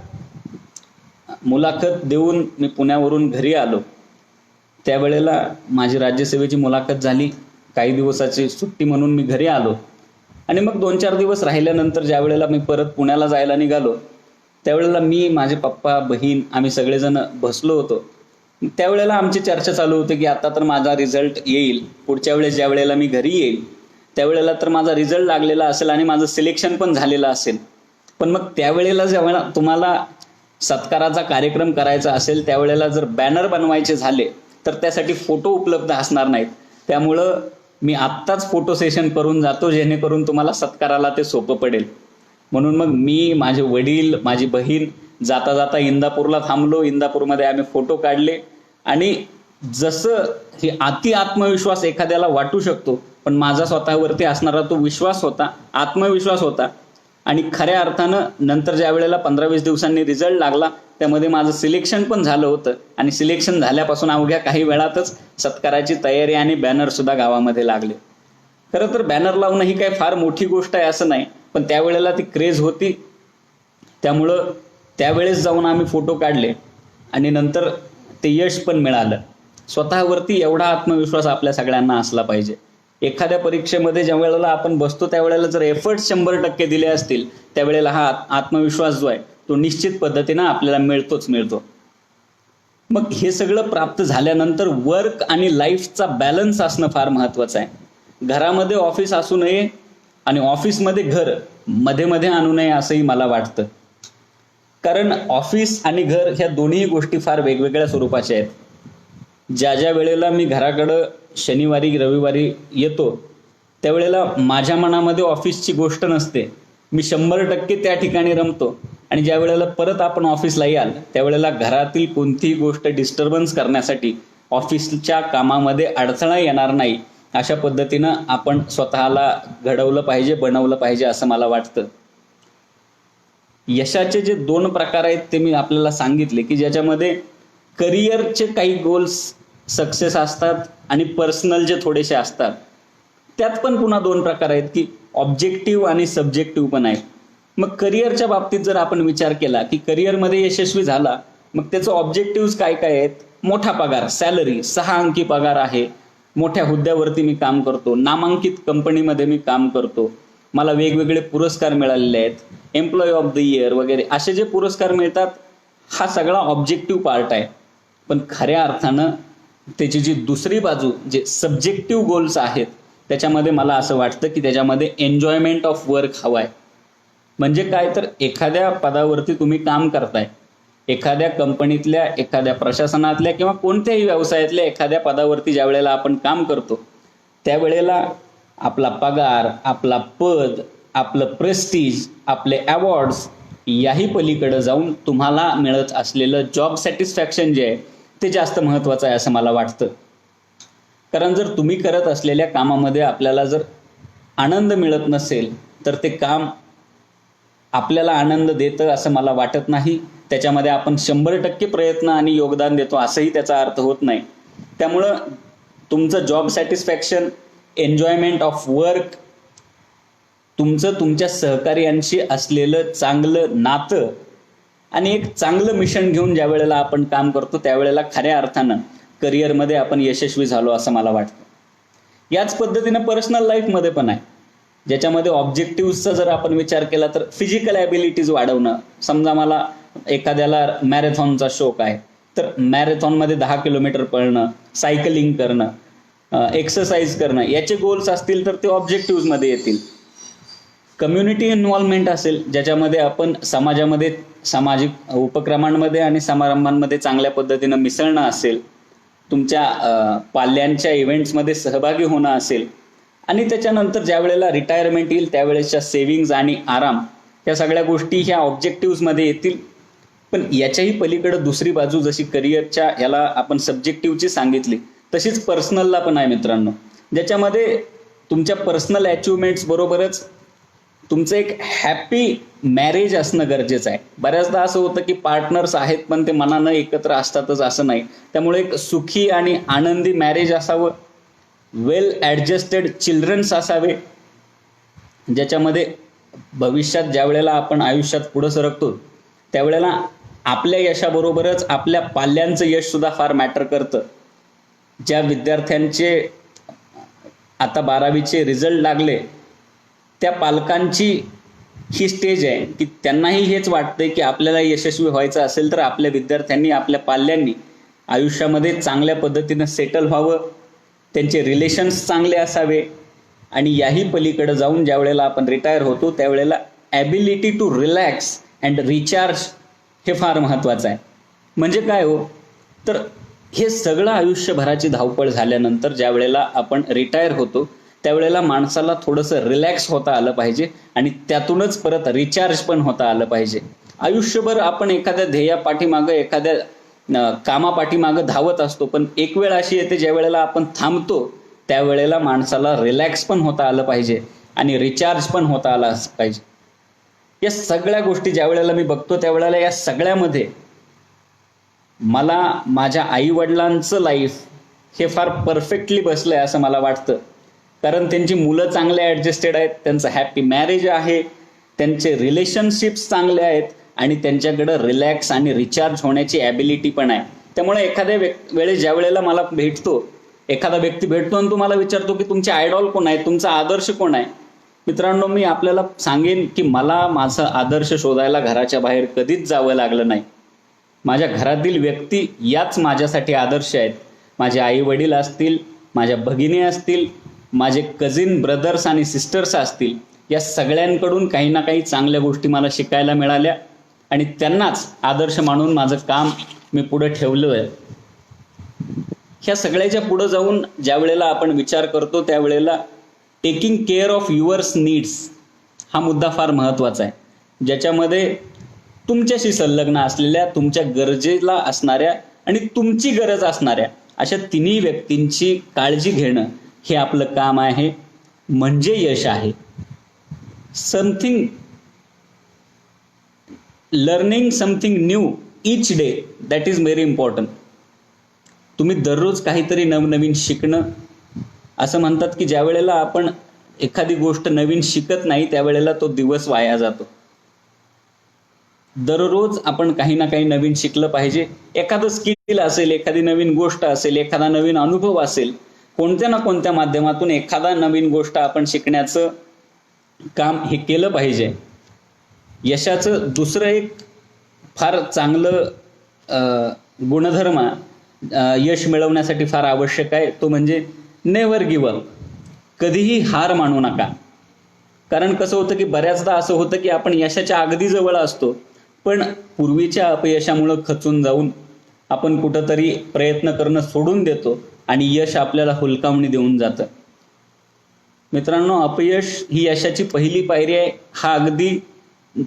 मुलाखत देऊन मी पुण्यावरून घरी आलो, त्यावेळेला माझी राज्यसेवेची मुलाखत झाली. काही दिवसाची सुट्टी म्हणून मी घरी आलो आणि मग 2-4 दिवस राहिल्यानंतर ज्या वेळेला मी परत पुण्याला जायला निघालो, त्यावेळेला मी, माझे पप्पा, बहीण आम्ही सगळेजण बसलो होतो. त्यावेळेला आमची चर्चा चालू होती की आता तर माझा रिझल्ट येईल, पुढच्या वेळेस ज्या वेळेला मी घरी येईल त्यावेळेला तर माझा रिझल्ट लागलेला असेल आणि माझं सिलेक्शन पण झालेलं असेल. पण मग त्यावेळेला जेव्हा तुम्हाला सत्काराचा कार्यक्रम करायचा असेल, त्यावेळेला जर बॅनर बनवायचे झाले तर त्यासाठी फोटो उपलब्ध असणार नाहीत. त्यामुळं मी आत्ताच फोटो सेशन करून जातो, जेणेकरून तुम्हाला सत्काराला ते सोपं पडेल. म्हणून मग मी, माझे वडील, माझी बहीण जाता जाता इंदापूरला थांबलो. इंदापूरमध्ये आम्ही फोटो काढले आणि जसं हे आत्मविश्वास एखाद्याला वाटू शकतो, पण माझा स्वतःवरती असणारा तो विश्वास होता, आत्मविश्वास होता. आणि खऱ्या अर्थानं नंतर ज्या वेळेला 15-20 दिवसांनी रिझल्ट लागला, त्यामध्ये माझं सिलेक्शन पण झालं होतं आणि सिलेक्शन झाल्यापासून अवघ्या काही वेळातच सत्काराची तयारी आणि बॅनर सुद्धा गावामध्ये लागले. खरं तर बॅनर लावणं ही काही फार मोठी गोष्ट आहे असं नाही, पण त्यावेळेला ती क्रेज होती. त्यामुळं त्यावेळेस जाऊन आम्ही फोटो काढले आणि नंतर ते यश पण मिळालं. स्वतःवरती एवढा आत्मविश्वास आपल्या सगळ्यांना असला पाहिजे. एखाद्या परीक्षेमध्ये ज्या वेळेला आपण बसतो त्यावेळेला जर एफर्ट्स 100% दिले असतील, त्यावेळेला हा आत्मविश्वास जो आहे तो निश्चित पद्धतीनं आपल्याला मिळतो. मग हे सगळं प्राप्त झाल्यानंतर वर्क आणि लाईफचा बॅलन्स असणं फार महत्त्वाचं आहे. घरामध्ये ऑफिस असू नये आणि ऑफिसमध्ये घर मध्ये मध्ये आणू नये असंही मला वाटतं. कारण ऑफिस आणि घर ह्या दोन्ही गोष्टी फार वेगवेगळ्या स्वरूपाच्या आहेत. ज्या वेळेला मी घराकडं शनिवारी रविवारी येतो त्यावेळेला माझ्या मनामध्ये ऑफिसची गोष्ट नसते. मी 100% त्या ठिकाणी रमतो आणि ज्या वेळेला परत आपण ऑफिसला याल त्यावेळेला घरातील कोणतीही गोष्ट डिस्टर्बन्स करण्यासाठी, ऑफिसच्या कामामध्ये अडथळा येणार नाही अशा पद्धतीनं आपण स्वतःला घडवलं पाहिजे, बनवलं पाहिजे असं मला वाटतं. यशाचे जे 2 प्रकार आहेत ते मी आपल्याला सांगितले की ज्याच्यामध्ये करिअरचे काही गोल्स सक्सेस असतात आणि पर्सनल जे थोडेसे असतात. त्यात पण पुन्हा 2 प्रकार आहेत की ऑब्जेक्टिव्ह आणि सब्जेक्टिव्ह पण आहेत. मग करिअरच्या बाबतीत जर आपण विचार केला की करिअरमध्ये यशस्वी झाला, मग त्याचं ऑब्जेक्टिव्ह काय काय आहेत? मोठा पगार, सॅलरी, 6 अंकी पगार आहे, मोठ्या हुद्द्यावरती मी काम करतो, नामांकित कंपनीमध्ये मी काम करतो, मला वेगवेगळे पुरस्कार मिळालेले आहेत, एम्प्लॉई ऑफ द इयर वगैरे असे जे पुरस्कार मिळतात, हा सगळा ऑब्जेक्टिव्ह पार्ट आहे. पण खऱ्या अर्थानं त्याची जी दुसरी बाजू, जे सब्जेक्टिव्ह गोल्स आहेत, त्याच्यामध्ये मला असं वाटतं की त्याच्यामध्ये एन्जॉयमेंट ऑफ वर्क हवा आहे. म्हणजे काय तर एखाद्या पदावरती तुम्ही काम करताय, एखाद्या कंपनीतल्या, एखाद्या प्रशासनातल्या किंवा कोणत्याही व्यवसायातल्या एखाद्या पदावरती ज्या वेळेला आपण काम करतो त्यावेळेला आपला पगार, आपला पद, आपलं प्रेस्टीज, आपले अवॉर्ड्स याही पलीकडे जाऊन तुम्हाला मिळत असलेलं जॉब सॅटिस्फॅक्शन जे आहे ते जास्त महत्त्वाचं आहे असं मला वाटतं. कारण जर तुम्ही करत असलेल्या कामामध्ये आपल्याला जर आनंद मिळत नसेल तर ते काम आपल्याला आनंद देतं असं मला वाटत नाही. त्याच्यामध्ये आपण 100% प्रयत्न आणि योगदान देतो असंही त्याचा अर्थ होत नाही. त्यामुळं तुमचं job satisfaction, enjoyment of work, तुमचं तुमच्या सहकार्यांशी असलेलं चांगलं नातं आणि एक चांगलं मिशन घेऊन ज्या वेळेला आपण काम करतो त्यावेळेला खऱ्या अर्थानं करिअरमध्ये आपण यशस्वी झालो असं मला वाटतं. याच पद्धतीनं पर्सनल लाईफमध्ये पण आहे, ज्याच्यामध्ये ऑब्जेक्टिव्हचा जर आपण विचार केला तर फिजिकल ॲबिलिटीज वाढवणं. समजा मला एखाद्याला मॅरेथॉनचा शौक आहे तर मॅरेथॉनमध्ये 10 किलोमीटर पळणं, सायकलिंग करणं, एक्सरसाइज करणं याचे गोल्स असतील तर ते ऑब्जेक्टिव्हमध्ये येतील. कम्युनिटी इन्व्हॉल्वमेंट असेल, ज्याच्यामध्ये आपण समाजामध्ये, सामाजिक उपक्रमांमध्ये आणि समारंभांमध्ये चांगल्या पद्धतीनं मिसळणं असेल, तुमच्या पाल्यांच्या इव्हेंट्समध्ये सहभागी होणं असेल आणि त्याच्यानंतर ज्या वेळेला रिटायरमेंट येईल त्यावेळेसच्या सेव्हिंग्ज आणि आराम, या सगळ्या गोष्टी ह्या ऑब्जेक्टिव्हमध्ये येतील. पण याच्याही पलीकडे दुसरी बाजू, जशी करिअरच्या याला आपण सब्जेक्टिव्हची सांगितली तशीच पर्सनलला पण आहे मित्रांनो, ज्याच्यामध्ये तुमच्या पर्सनल अचिव्हमेंट्स बरोबरच तुमचं एक हॅपी मॅरेज असणं गरजेचं आहे. बऱ्याचदा असं होतं की पार्टनर्स आहेत पण ते मनानं एकत्र असतातच असं नाही. त्यामुळे एक सुखी आणि आनंदी मॅरेज असावं, वेल ॲडजस्टेड चिल्ड्रन्स असावे, ज्याच्यामध्ये भविष्यात ज्या वेळेला आपण आयुष्यात पुढं सरकतो त्यावेळेला आपल्या यशाबरोबरच आपल्या पाल्यांचं यश सुद्धा फार मॅटर करतं. ज्या विद्यार्थ्यांचे आता 12वीचे रिझल्ट लागले, त्या पालकांची ही स्टेज आहे की त्यांनाही हेच वाटतंय की आपल्याला यशस्वी व्हायचं असेल तर आपल्या विद्यार्थ्यांनी, आपल्या पाल्यांनी आयुष्यामध्ये चांगल्या पद्धतीनं सेटल व्हावं, त्यांचे रिलेशन्स चांगले असावे. आणि याही पलीकडे जाऊन ज्या वेळेला आपण रिटायर होतो त्यावेळेला ability to relax and recharge हे फार महत्त्वाचं आहे. म्हणजे काय हो, तर हे सगळं आयुष्यभराची धावपळ झाल्यानंतर ज्या वेळेला आपण रिटायर होतो त्यावेळेला माणसाला थोडंसं रिलॅक्स होता आलं पाहिजे आणि त्यातूनच परत रिचार्ज पण होता आलं पाहिजे. आयुष्यभर आपण एखाद्या ध्येयापाठीमागं, एखाद्या कामापाठीमागं धावत असतो, पण एक वेळ अशी येते ज्या वेळेला आपण थांबतो त्यावेळेला माणसाला रिलॅक्स पण होता आलं पाहिजे आणि रिचार्ज पण होता आला पाहिजे. या सगळ्या गोष्टी ज्या वेळेला मी बघतो त्यावेळेला या सगळ्यामध्ये मला माझ्या आईवडिलांचं लाईफ हे फार परफेक्टली बसलं आहे असं मला वाटतं. कारण त्यांची मुलं चांगले ॲडजस्टेड आहेत, त्यांचं हॅपी मॅरेज आहे, त्यांचे रिलेशनशिप्स चांगले आहेत आणि त्यांच्याकडं रिलॅक्स आणि रिचार्ज होण्याची ॲबिलिटी पण आहे. त्यामुळे एखाद्या वेळेस ज्या वेळेला मला एखादा व्यक्ती भेटतो आणि तुम्हाला विचारतो की तुमचे आयडॉल कोण आहे, तुमचा आदर्श कोण आहे. मित्रांनो, मी आपल्याला सांगेन की मला माझा आदर्श शोधायला घराच्या बाहेर कधीच जावं लागलं नाही. माझ्या घरातील व्यक्ती याच माझ्यासाठी आदर्श आहेत. माझे आई वडील असतील, माझ्या भगिनी असतील, माझे कझिन ब्रदर्स आणि सिस्टर्स असतील, या सगळ्यांकडून काही ना काही चांगल्या गोष्टी मला शिकायला मिळाल्या आणि त्यांनाच आदर्श मानून माझं काम मी पुढे ठेवलं आहे. ह्या सगळ्याच्या पुढं जाऊन ज्या वेळेला आपण विचार करतो त्यावेळेला taking care of yours needs हा मुद्दा फार महत्त्वाचा आहे, ज्याच्यामध्ये तुमच्याशी संलग्न असलेल्या, तुमच्या गरजेला असणाऱ्या आणि तुमची गरज असणाऱ्या अशा तिन्ही व्यक्तींची काळजी घेणं हे आपलं काम आहे. म्हणजे यश आहे. Learning something knew each day, that is very important. तुम्ही दररोज काहीतरी नवनवीन शिकणं. असं म्हणतात की ज्या वेळेला आपण एखादी गोष्ट नवीन शिकत नाही त्यावेळेला तो दिवस वाया जातो. दररोज आपण काही ना काही नवीन शिकलं पाहिजे. एखादं स्किल असेल, एखादी नवीन गोष्ट असेल, एखादा नवीन अनुभव असेल, कोणत्या ना कोणत्या माध्यमातून एखादा नवीन गोष्ट आपण शिकण्याचं काम हे केलं पाहिजे. यशाचं दुसरं एक फार चांगलं गुणधर्म यश मिळवण्यासाठी फार आवश्यक आहे, तो म्हणजे नेव्हर गिव्ह अप. कधीही हार मानू नका. कारण कसं होतं की बऱ्याचदा असं होतं की आपण यशाच्या अगदी जवळ असतो, पण पूर्वीच्या अपयशामुळं खचून जाऊन आपण कुठंतरी प्रयत्न करणं सोडून देतो आणि यश आपल्याला हुलकावणी देऊन जातं. मित्रांनो, अपयश ही यशाची पहिली पायरी आहे. हा अगदी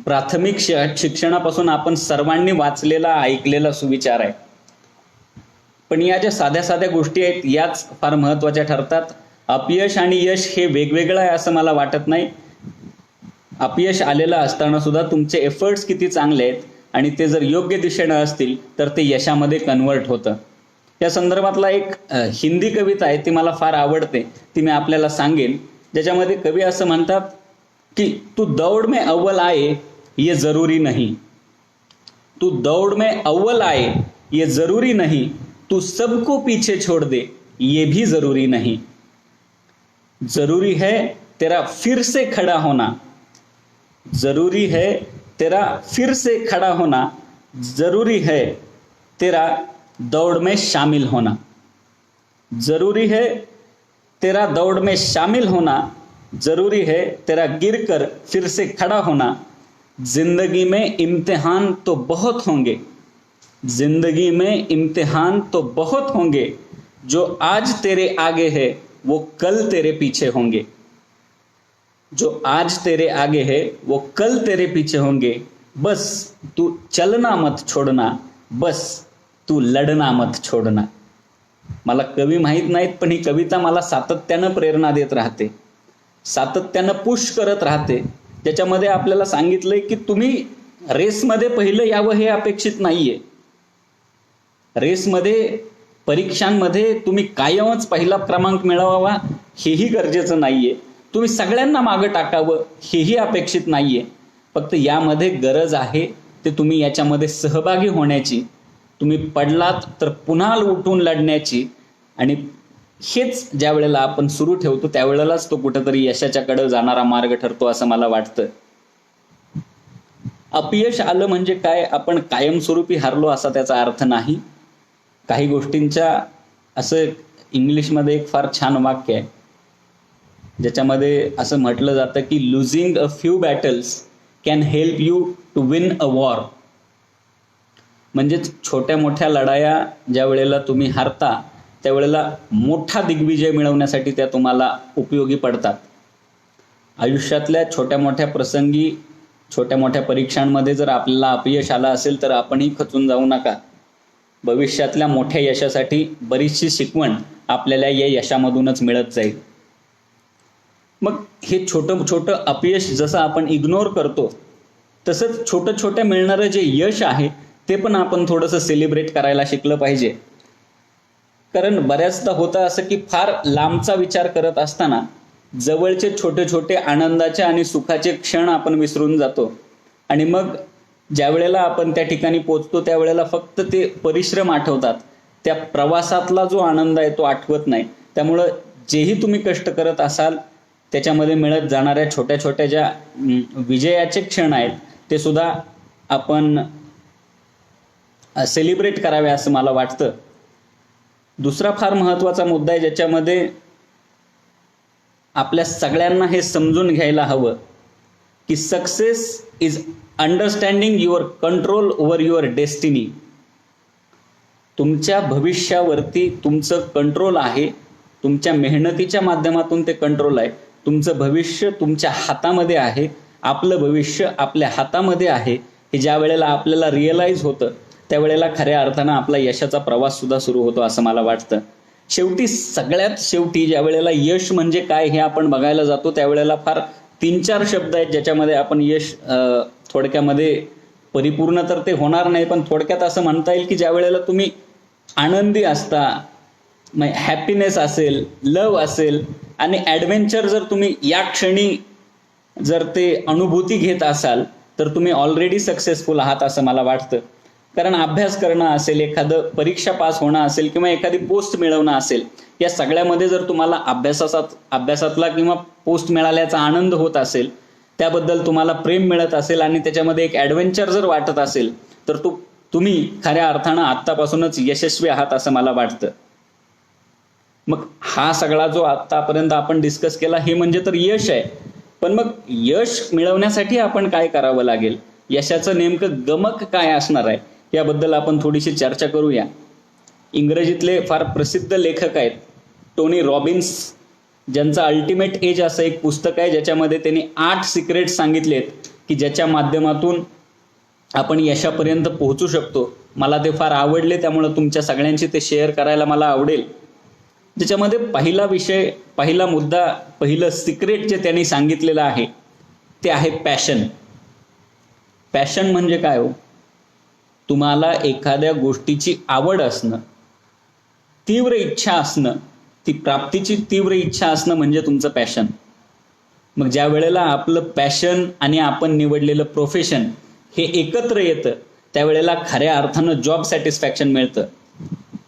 प्राथमिक शिक्षणापासून आपण सर्वांनी वाचलेला, ऐकलेला सुविचार आहे. पण या ज्या साध्या साध्या गोष्टी आहेत याच फार महत्त्वाच्या ठरतात. अपयश आणि यश हे वेगवेगळं आहे असं मला वाटत नाही. अपयश आलेलं असताना सुद्धा तुमचे एफर्ट्स किती चांगले आहेत आणि ते जर योग्य दिशेनं असतील तर ते यशामध्ये कन्वर्ट होतं. या संदर्भातला एक हिंदी कविता आहे, ती मला फार आवडते, ती मी आपल्याला सांगेन. ज्याच्यामध्ये कवी असं म्हणतात कि तू दौड़ में अव्वल आए ये जरूरी नहीं, तू दौड़ में अव्वल आए ये जरूरी नहीं, तू सबको पीछे छोड़ दे ये भी जरूरी नहीं. जरूरी है तेरा फिर से खड़ा होना, जरूरी है तेरा फिर से खड़ा होना, जरूरी है तेरा दौड़ में शामिल होना. जरूरी है तेरा दौड़ में शामिल होना, जरूरी है तेरा गिरकर फिर से खड़ा होना. जिंदगी में इम्तिहान तो बहुत होंगे, जिंदगी में इम्तिहान तो बहुत होंगे, जो आज तेरे आगे है वो कल तेरे पीछे होंगे. जो आज तेरे आगे है वो कल तेरे पीछे होंगे. बस तू चलना मत छोड़ना, बस तू लढना मत छोड़ना. मला कवी माहीत नाहीत, पण ही कविता मला सातत्यानं प्रेरणा देत राहते, सातत्यानं पुश करत राहते. ज्याच्यामध्ये आपल्याला सांगितलंय की तुम्ही रेसमध्ये पहिलं यावं हे अपेक्षित नाहीये. रेसमध्ये, परीक्षांमध्ये तुम्ही कायमच पहिला क्रमांक मिळवावा हेही गरजेचं नाहीये. तुम्ही सगळ्यांना मागं टाकावं हेही अपेक्षित नाहीये. फक्त यामध्ये गरज आहे ते तुम्ही याच्यामध्ये सहभागी होण्याची, तुम्ही पडलात तर पुन्हा उठून लढण्याची, आणि हेच ज्या वेळेला आपण सुरू ठेवतो त्यावेळेलाच तो कुठेतरी यशाच्याकडे जाणारा मार्ग ठरतो असं मला वाटतं. अपयश आलं म्हणजे काय, आपण कायमस्वरूपी हारलो असा त्याचा अर्थ नाही. काही गोष्टींच्या, असं इंग्लिशमध्ये एक फार छान वाक्य आहे ज्याच्यामध्ये असं म्हटलं जातं की losing a few battles can help you to win a war. म्हणजेच छोट्या मोठ्या लढाया ज्या वेळेला तुम्ही हारता त्यावेळेला मोठा दिग्विजय मिळवण्यासाठी त्या तुम्हाला उपयोगी पडतात. आयुष्यातल्या छोट्या मोठ्या प्रसंगी, छोट्या मोठ्या परीक्षांमध्ये जर आपल्याला अपयश आलं असेल तर आपणही खचून जाऊ नका. भविष्यातल्या मोठ्या यशासाठी बरीचशी शिकवण आपल्याला या यशामधूनच मिळत जाईल. मग हे छोटं छोटं अपयश जसं आपण इग्नोर करतो तसंच छोटं छोटं मिळणारं जे यश आहे ते पण आपण थोडंसं सेलिब्रेट करायला शिकलं पाहिजे. कारण बऱ्याचदा होतं असं की फार लांबचा विचार करत असताना जवळचे छोटे छोटे आनंदाचे आणि सुखाचे क्षण आपण विसरून जातो, आणि मग ज्या वेळेला आपण त्या ठिकाणी पोचतो त्यावेळेला फक्त ते परिश्रम आठवतात, त्या प्रवासातला जो आनंद आहे तो आठवत नाही. त्यामुळं जेही तुम्ही कष्ट करत असाल त्याच्यामध्ये मिळत जाणाऱ्या छोट्या छोट्या ज्या विजयाचे क्षण आहेत ते सुद्धा आपण सेलिब्रेट करावे असं मला वाटतं. दुसरा फार महत्त्वाचा मुद्दा आहे ज्याच्यामध्ये आपल्या सगळ्यांना हे समजून घ्यायला हवं की success is understanding your control over your destiny. तुमच्या भविष्यावरती तुमचं कंट्रोल आहे, तुमच्या मेहनतीच्या माध्यमातून ते कंट्रोल आहे. तुमचं भविष्य तुमच्या हातामध्ये आहे, आपलं भविष्य आपल्या हातामध्ये आहे. हे ज्या वेळेला आपल्याला रिअलाईज होतं त्यावेळेला खऱ्या अर्थानं आपला यशाचा प्रवास सुद्धा सुरू होतो असं मला वाटतं. शेवटी सगळ्यात शेवटी ज्या वेळेला यश म्हणजे काय हे आपण बघायला जातो त्यावेळेला फार 3-4 शब्द आहेत ज्याच्यामध्ये आपण यश थोडक्यामध्ये, परिपूर्ण तर ते होणार नाही पण थोडक्यात असं म्हणता येईल की ज्या वेळेला तुम्ही आनंदी असता, हॅपीनेस असेल, लव असेल आणि ॲडव्हेंचर जर तुम्ही या क्षणी जर ते अनुभूती घेत असाल तर तुम्ही ऑलरेडी सक्सेसफुल आहात असं मला वाटतं. कारण अभ्यास करणं असेल, एखादं परीक्षा पास होणं असेल किंवा एखादी पोस्ट मिळवणं असेल, या सगळ्यामध्ये जर तुम्हाला अभ्यासातला किंवा पोस्ट मिळाल्याचा आनंद होत असेल, त्याबद्दल तुम्हाला प्रेम मिळत असेल आणि त्याच्यामध्ये एक ॲडव्हेंचर जर वाटत असेल तर तुम्ही खऱ्या अर्थानं आत्तापासूनच यशस्वी आहात असं मला वाटतं. मग हा सगळा जो आत्तापर्यंत आपण डिस्कस केला हे म्हणजे तर यश आहे. पण मग यश मिळवण्यासाठी आपण काय करावं लागेल, यशाचं नेमकं गमक काय असणार आहे याबद्दल आपण थोडीशी चर्चा करूया. इंग्रजीतले फार प्रसिद्ध लेखक आहेत टोनी रॉबिन्स, ज्यांचं अल्टिमेट एज असं एक पुस्तक आहे ज्याच्यामध्ये त्यांनी 8 सिक्रेट्स सांगितलेत की ज्याच्या माध्यमातून आपण यशापर्यंत पोहोचू शकतो. मला ते फार आवडले, त्यामुळे तुमच्या सगळ्यांशी ते शेअर करायला मला आवडेल. ज्याच्यामध्ये पहिला मुद्दा, पहिलं सिक्रेट जे त्यांनी सांगितलेलं आहे ते आहे पॅशन. पॅशन म्हणजे काय हो? तुम्हाला एखाद्या गोष्टीची आवड असणं, तीव्र इच्छा असणं, ती प्राप्तीची तीव्र इच्छा असणं म्हणजे तुमचं पॅशन. मग ज्या वेळेला आपलं पॅशन आणि आपण निवडलेलं प्रोफेशन हे एकत्र येतं त्यावेळेला खऱ्या अर्थानं जॉब सॅटिस्फॅक्शन मिळतं.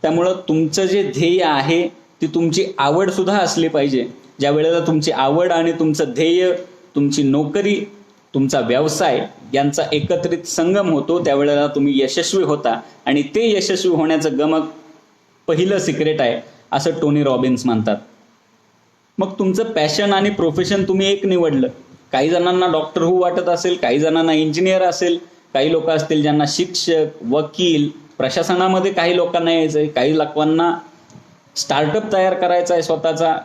त्यामुळं तुमचं जे ध्येय आहे ती तुमची आवड सुद्धा असली पाहिजे. ज्या वेळेला तुमची आवड आणि तुमचं ध्येय, तुमची नोकरी, तुमचा व्यवसाय यांचा एकत्रित संगम होतो त्यावेळेला तुम्ही यशस्वी होता, आणि ते यशस्वी होण्याचं गमक पहिलं सिक्रेट आहे असं टोनी रॉबिन्स म्हणतात. मग तुमचं पॅशन आणि प्रोफेशन तुम्ही एक निवडलं. काही जणांना डॉक्टर होऊ वाटत असेल, काही जणांना इंजिनियर असेल, काही लोक असतील ज्यांना शिक्षक, वकील, प्रशासनामध्ये काही लोकांना यायचं आहे, काही लोकांना स्टार्टअप तयार करायचा आहे स्वतःचा.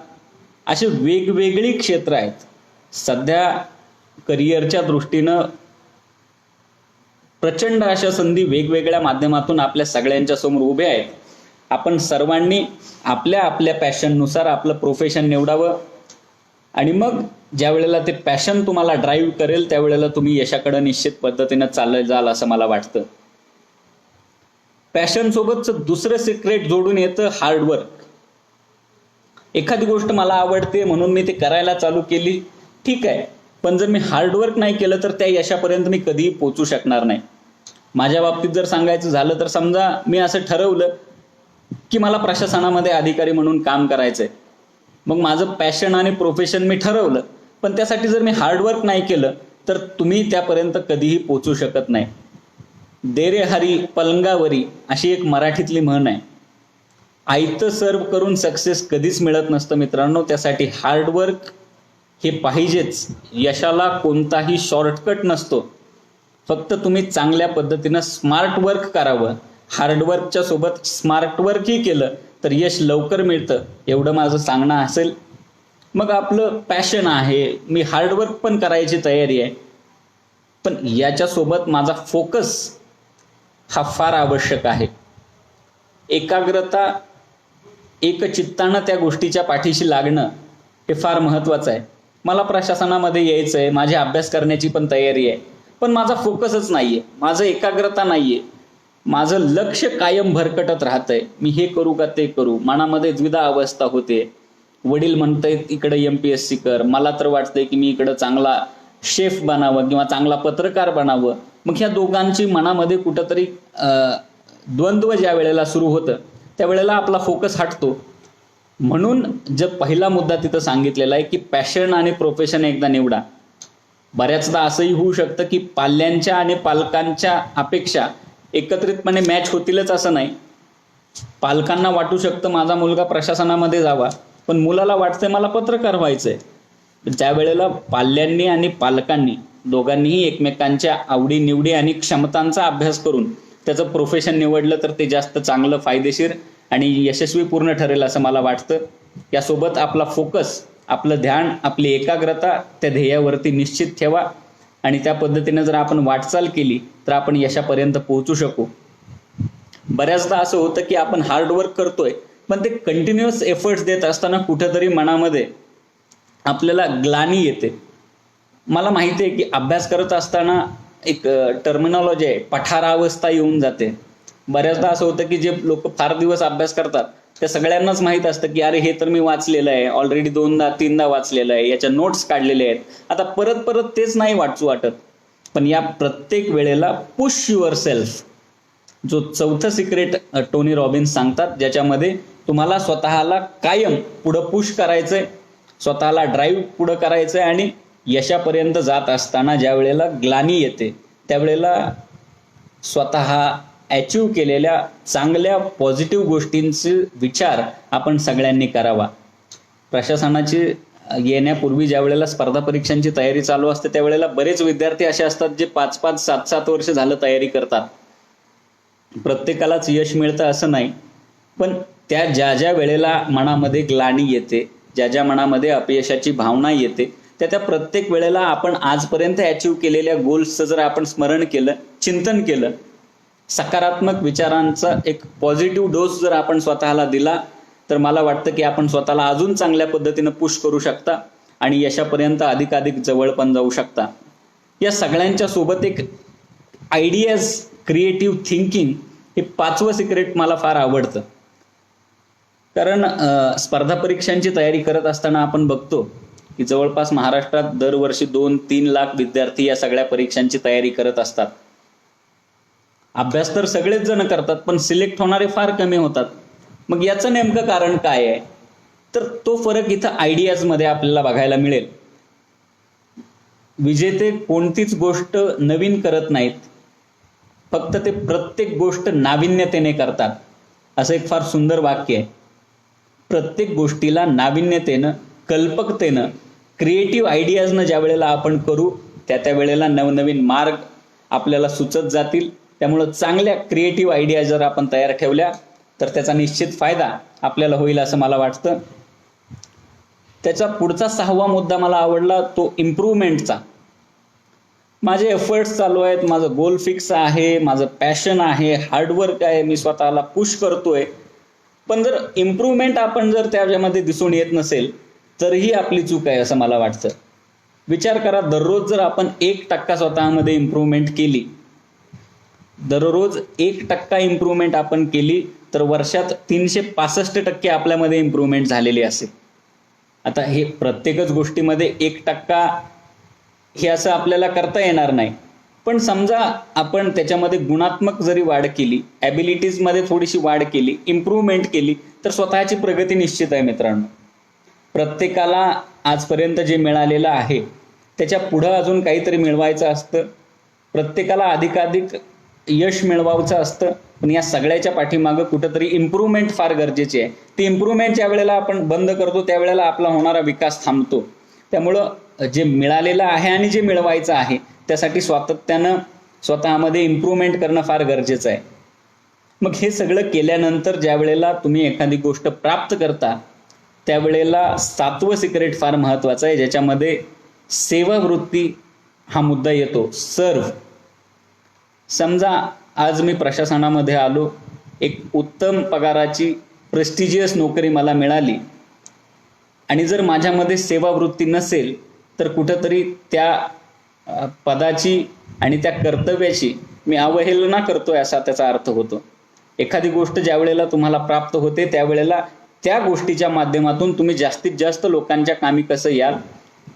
असे वेगवेगळी क्षेत्र आहेत. सध्या करिअरच्या दृष्टीनं प्रचंड अशा संधी वेगवेगळ्या माध्यमातून आपल्या सगळ्यांच्या समोर उभ्या आहेत. आपण सर्वांनी आपल्या आपल्या पॅशननुसार आपलं प्रोफेशन निवडावं, आणि मग ज्या वेळेला ते पॅशन तुम्हाला ड्राईव्ह करेल त्यावेळेला तुम्ही यशाकडे निश्चित पद्धतीनं चालले जाल असं मला वाटतं. पॅशन सोबतच दुसरं सिक्रेट जोडून येतं हार्डवर्क. एखादी गोष्ट मला आवडते म्हणून मी ते करायला चालू केली, ठीक आहे, पण जर मी हार्डवर्क नाही केलं तर त्या यशापर्यंत मी कधीही पोहोचू शकणार नाही. माझ्या बाबतीत जर सांगायचं झालं तर समजा मी असं ठरवलं की मला प्रशासनामध्ये अधिकारी म्हणून काम करायचंय, मग माझं पॅशन आणि प्रोफेशन मी ठरवलं, पण त्यासाठी जर मी हार्डवर्क नाही केलं तर तुम्ही त्यापर्यंत कधीही पोचू शकत नाही. दे रे हरी पलंगावरी अशी एक मराठीतली म्हण आहे. आयतं सर्व करून सक्सेस कधीच मिळत नसतं मित्रांनो. त्यासाठी हार्डवर्क हे पाहिजेच. यशाला कोणताही शॉर्टकट नसतो. फक्त तुम्ही चांगल्या पद्धतीनं स्मार्ट वर्क करावं. हार्डवर्कच्या सोबत स्मार्ट वर्कही केलं तर यश लवकर मिळतं, एवढं माझं सांगणं असेल. मग आपलं पॅशन आहे, मी हार्डवर्क पण करायची तयारी आहे, पण याच्यासोबत माझा फोकस हा फार आवश्यक आहे. एकाग्रता, एकचित्तानं त्या गोष्टीच्या पाठीशी लागणं हे फार महत्त्वाचं आहे. मला प्रशासनामध्ये यायचं आहे, माझी अभ्यास करण्याची पण तयारी आहे, पण माझा फोकसच नाही आहे, माझं एकाग्रता नाही आहे, माझं लक्ष कायम भरकटत राहतंय. मी हे करू का ते करू, मनामध्ये द्विधा अवस्था होते. वडील म्हणतायत इकडे MPSC कर, मला तर वाटतंय की मी इकडं चांगला शेफ बनावं किंवा चांगला पत्रकार बनावं. मग ह्या दोघांची मनामध्ये कुठंतरी द्वंद्व ज्या वेळेला सुरू होतं त्यावेळेला आपला फोकस हटतो. म्हणून जर पहिला मुद्दा तिथं सांगितलेला आहे की पॅशन आणि प्रोफेशन एकदा निवडा. बऱ्याचदा असंही होऊ शकतं की पाल्यांच्या आणि पालकांच्या अपेक्षा एकत्रितपणे मॅच होतीलच असं नाही. पालकांना वाटू शकतं माझा मुलगा प्रशासनामध्ये जावा, पण मुलाला वाटतंय मला पत्रकार व्हायचंय. त्यावेळेला पाल्यांनी आणि पालकांनी दोघांनीही एकमेकांच्या आवडीनिवडी आणि क्षमतांचा अभ्यास करून त्याचं प्रोफेशन निवडलं तर ते जास्त चांगलं, फायदेशीर आणि यशस्वी पूर्ण ठरेल असं मला वाटतं. यासोबत आपला फोकस, आपलं ध्यान, आपली एकाग्रता त्या ध्येयावरती निश्चित ठेवा आणि त्या पद्धतीने जर आपण वाटचाल केली तर आपण यशापर्यंत पोहोचू शकू. बऱ्याचदा असं होतं की आपण हार्डवर्क करतोय, पण ते कंटिन्युअस एफर्ट्स देत असताना कुठेतरी मनामध्ये आपल्याला ग्लानी येते. मला माहिती आहे की अभ्यास करत असताना एक टर्मिनॉलॉजी आहे, पठारावस्था येऊन जाते. बऱ्याचदा असं होतं की जे लोक फार दिवस अभ्यास करतात त्या सगळ्यांनाच माहीत असतं की अरे हे तर मी वाचलेलं आहे, ऑलरेडी 2दा-3दा वाचलेलं आहे, याच्या नोट्स काढलेले आहेत, आता परत परत तेच नाही वाटत. पण या प्रत्येक वेळेला पुश युअर सेल्फ, जो चौथं सिक्रेट टोनी रॉबिन्स सांगतात, ज्याच्यामध्ये तुम्हाला स्वतःला कायम पुढं पुश करायचंय, स्वतःला ड्राईव्ह पुढं करायचंय आणि यशापर्यंत जात असताना ज्या वेळेला ग्लानी येते त्यावेळेला स्वतः अचीव केलेल्या चांगल्या पॉझिटिव्ह गोष्टींचे विचार आपण सगळ्यांनी करावा. प्रशासनाची येण्यापूर्वी ज्या वेळेला स्पर्धा परीक्षांची तयारी चालू असते त्यावेळेला बरेच विद्यार्थी असे असतात जे 5-5, 7-7 वर्ष झालं तयारी करतात. प्रत्येकालाच यश मिळतं असं नाही, पण त्या ज्या ज्या वेळेला मनामध्ये ग्लानी येते, ज्या ज्या मनामध्ये अपयशाची भावना येते, त्या प्रत्येक वेळेला आपण आजपर्यंत अचीव केलेल्या गोल्सचं जर आपण स्मरण केलं, चिंतन केलं, सकारात्मक विचारांचा एक पॉझिटिव्ह डोस जर आपण स्वतःला दिला तर मला वाटतं की आपण स्वतःला अजून चांगल्या पद्धतीनं पुश करू शकता आणि यशापर्यंत अधिकाधिक जवळ पण जाऊ शकता. या सगळ्यांच्या सोबत एक आयडियाज, क्रिएटिव्ह थिंकिंग हे 5वं सिक्रेट मला फार आवडतं. कारण स्पर्धा परीक्षांची तयारी करत असताना आपण बघतो की जवळपास महाराष्ट्रात दरवर्षी 2-3 लाख विद्यार्थी या सगळ्या परीक्षांची तयारी करत असतात. अभ्यास तर सगळेच जण करतात, पण सिलेक्ट होणारे फार कमी होतात. मग याचं नेमकं कारण काय आहे? तर तो फरक इथं आयडियाजमध्ये आपल्याला बघायला मिळेल. विजेते कोणतीच गोष्ट नवीन करत नाहीत, फक्त ते प्रत्येक गोष्ट नाविन्यतेने करतात. असं एक फार सुंदर वाक्य आहे. प्रत्येक गोष्टीला नाविन्यतेनं, कल्पकतेनं, क्रिएटिव्ह आयडियाजनं ज्या वेळेला आपण करू त्या वेळेला नवनवीन मार्ग आपल्याला सुचत जातील. त्यामुळं चांगल्या क्रिएटिव्ह आयडिया जर आपण तयार ठेवल्या तर त्याचा निश्चित फायदा आपल्याला होईल असं मला वाटतं. त्याचा पुढचा 6वा मुद्दा मला आवडला, तो इम्प्रूव्हमेंटचा. माझे एफर्ट्स चालू आहेत, माझं गोल फिक्स आहे, माझं पॅशन आहे, हार्डवर्क आहे, मी स्वतःला पुश करतोय, पण जर इम्प्रूव्हमेंट आपण जर त्याच्यामध्ये दिसून येत नसेल तरीही आपली चूक आहे असं मला वाटतं. विचार करा, दररोज जर आपण 1% स्वतःमध्ये इम्प्रूव्हमेंट केली, दररोज 1% इम्प्रूव्हमेंट आपण केली तर वर्षात 365% आपल्यामध्ये इम्प्रूव्हमेंट झालेली असेल. आता हे प्रत्येकच गोष्टीमध्ये 1% हे असं आपल्याला करता येणार नाही, पण समजा आपण त्याच्यामध्ये गुणात्मक जरी वाढ केली, ॲबिलिटीजमध्ये थोडीशी वाढ केली, इम्प्रूव्हमेंट केली, तर स्वतःची प्रगती निश्चित आहे मित्रांनो. प्रत्येकाला आजपर्यंत जे मिळालेलं आहे त्याच्या पुढं अजून काहीतरी मिळवायचं असतं. प्रत्येकाला अधिकाधिक यश मिळवायचं असतं. पण या सगळ्याच्या पाठीमागं कुठंतरी इम्प्रूव्हमेंट फार गरजेची आहे. ती इम्प्रूव्हमेंट ज्या वेळेला आपण बंद करतो त्यावेळेला आपला होणारा विकास थांबतो. त्यामुळं जे मिळालेलं आहे आणि जे मिळवायचं आहे त्यासाठी सातत्यानं स्वतःमध्ये इम्प्रूव्हमेंट करणं फार गरजेचं आहे. मग हे सगळं केल्यानंतर ज्या वेळेला तुम्ही एखादी गोष्ट प्राप्त करता त्यावेळेला 7वं सिक्रेट फार महत्त्वाचं आहे, ज्याच्यामध्ये सेवावृत्ती हा मुद्दा येतो. सर्व. समजा आज मी प्रशासनामध्ये आलो, एक उत्तम पगाराची प्रेस्टिजियस नोकरी मला मिळाली आणि जर माझ्यामध्ये सेवावृत्ती नसेल तर कुठंतरी त्या पदाची आणि त्या कर्तव्याची मी अवहेलना करतोय असा त्याचा अर्थ होतो. एखादी गोष्ट ज्या वेळेला तुम्हाला प्राप्त होते त्यावेळेला त्या गोष्टीच्या माध्यमातून तुम्ही जास्तीत जास्त लोकांच्या कामी कसं याल,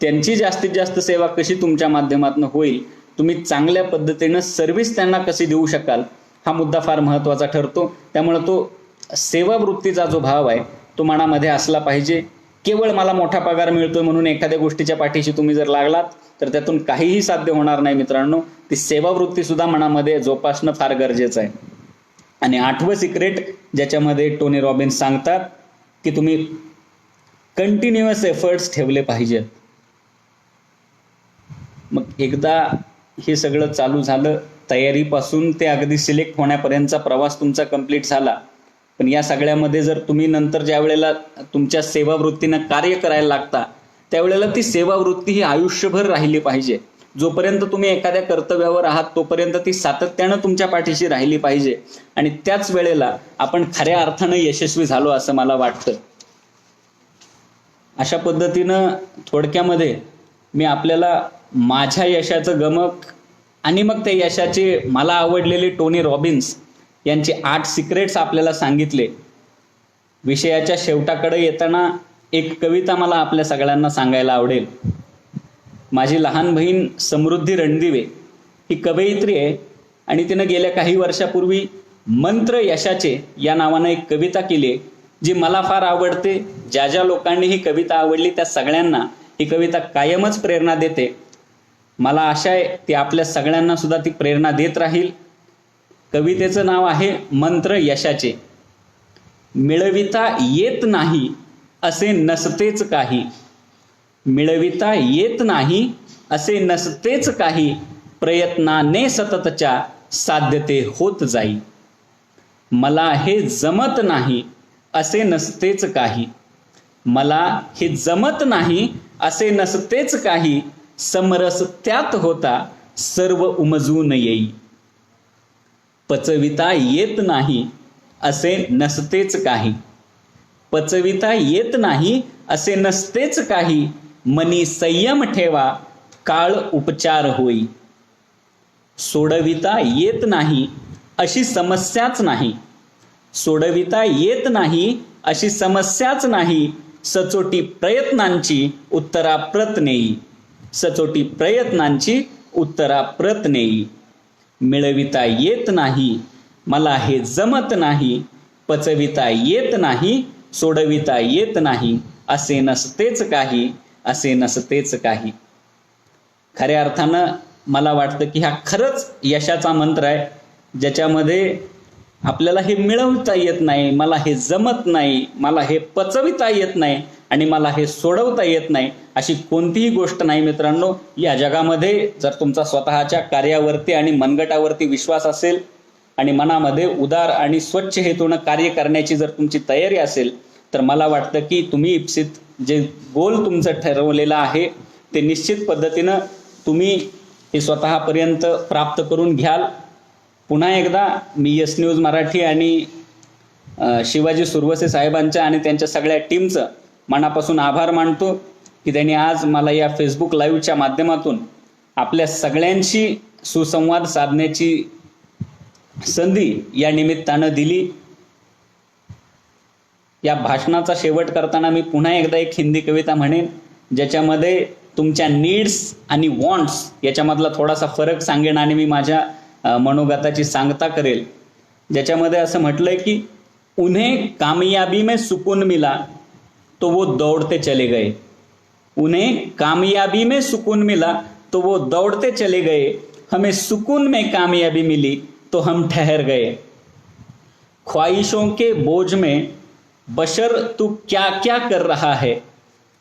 त्यांची जास्तीत जास्त सेवा कशी तुमच्या माध्यमातून होईल, तुम्ही चांगल्या पद्धतीनं सर्व्हिस त्यांना कशी देऊ शकाल, हा मुद्दा फार महत्त्वाचा ठरतो. त्यामुळे तो सेवावृत्तीचा जो भाव आहे तो मनामध्ये असला पाहिजे. केवळ मला मोठा पगार मिळतोय म्हणून एखाद्या गोष्टीच्या पाठीशी तुम्ही जर लागलात तर त्यातून काहीही साध्य होणार नाही मित्रांनो. ती सेवावृत्ती सुद्धा मनामध्ये जोपासणं फार गरजेचं आहे. आणि 8वं सिक्रेट ज्याच्यामध्ये टोनी रॉबिन्स सांगतात की तुम्ही कंटिन्युअस एफर्ट्स ठेवले पाहिजेत. मग एकदा हे सगळं चालू झालं, तयारीपासून ते अगदी सिलेक्ट होण्यापर्यंतचा प्रवास तुमचा कंप्लीट झाला. पण या सगळ्यामध्ये जर तुम्ही नंतर ज्या वेळेला तुमच्या सेवावृत्तीनं कार्य करायला लागता त्यावेळेला ती सेवावृत्ती ही आयुष्यभर राहिली पाहिजे. जोपर्यंत तुम्ही एखाद्या कर्तव्यावर आहात तोपर्यंत ती सातत्यानं तुमच्या पाठीशी राहिली पाहिजे. आणि त्याच वेळेला आपण खऱ्या अर्थानं यशस्वी झालो असं मला वाटतं. अशा पद्धतीनं थोडक्यामध्ये मी आपल्याला माझ्या यशाचं गमक आणि मग त्या यशाचे मला आवडलेले टोनी रॉबिन्स यांचे 8 सिक्रेट्स आपल्याला सांगितले. विषयाच्या शेवटाकडे येताना एक कविता मला आपल्या सगळ्यांना सांगायला आवडेल. माझी लहान बहीण समृद्धी रणदिवे ही कवयित्री आहे आणि तिनं गेल्या काही वर्षापूर्वी मंत्र यशाचे या नावानं एक कविता केली आहे, जी मला फार आवडते. ज्या ज्या लोकांनी ही कविता आवडली त्या सगळ्यांना ही कविता कायमच प्रेरणा देते. मला आशा आहे ती आपल्या सगळ्यांना सुद्धा ती प्रेरणा देत राहील. कवितेचं नाव आहे मंत्र यशाचे. मिळविता येत नाही असे नसतेच काही, मिळविता येत नाही असे नसतेच काही, प्रयत्नाने सततच्या साध्यते होत जाई. मला हे जमत नाही असे नसतेच काही, मला हे जमत नाही असे नसतेच काही, समरस त्यात होता सर्व उमजून येई. पचविता येत नाही असे नसतेच काही, पचविता येत नाही असे नसतेच काही, मनी संयम ठेवा काळ उपचार होई. सोडविता येत नाही अशी समस्याच नाही, सोडविता येत नाही अशी समस्याच नाही, सचोटी प्रयत्नांची उत्तराप्रत नेई, सचोटी प्रयत्नांची उत्तराप्रत नेई. मिळविता येत नाही, मला हे जमत नाही, पचविता येत नाही, सोडविता येत नाही, असे नसतेच काही, असे नसतेच काही. खऱ्या अर्थानं मला वाटतं की हा खरंच यशाचा मंत्र आहे, ज्याच्यामध्ये आपल्याला हे मिळवता येत नाही, मला हे जमत नाही, मला हे पचविता येत नाही आणि मला हे सोडवता येत नाही अशी कोणतीही गोष्ट नाही मित्रांनो. या जगामध्ये जर तुमचा स्वतःच्या कार्यावरती आणि मनगटावरती विश्वास असेल आणि मनामध्ये उदार आणि स्वच्छ हेतूनं कार्य करण्याची जर तुमची तयारी असेल तर मला वाटतं की तुम्ही इप्सित जे गोल तुमचं ठरवलेलं आहे ते निश्चित पद्धतीनं तुम्ही हे स्वतःपर्यंत प्राप्त करून घ्याल. पुन्हा एकदा मी यस न्यूज मराठी आणि शिवाजी सुरवसे साहेबांच्या आणि त्यांच्या सगळ्या टीमचं मनापासून आभार मानतो की त्यांनी आज मला या फेसबुक लाईव्हच्या माध्यमातून आपल्या सगळ्यांशी सुसंवाद साधण्याची संधी या निमित्तानं दिली. या भाषणाचा शेवट करताना मी पुन्हा एकदा एक हिंदी कविता म्हणेन, ज्याच्यामध्ये तुमच्या नीड्स आणि वॉन्ट्स याच्यामधला थोडासा फरक सांगेन आणि मी माझ्या मनोगताची सांगता करेल, ज्याच्यामध्ये असं म्हटलंय की उन्हें कामयाबी में सुकून मिला तो वो दौड़ते चले गए, उन्हें कामयाबी में सुकून मिला तो वो दौड़ते चले गए, हमें सुकून में कामयाबी मिली तो हम ठहर गए। ख्वाहिशों के बोझ में बशर तू क्या क्या कर रहा है,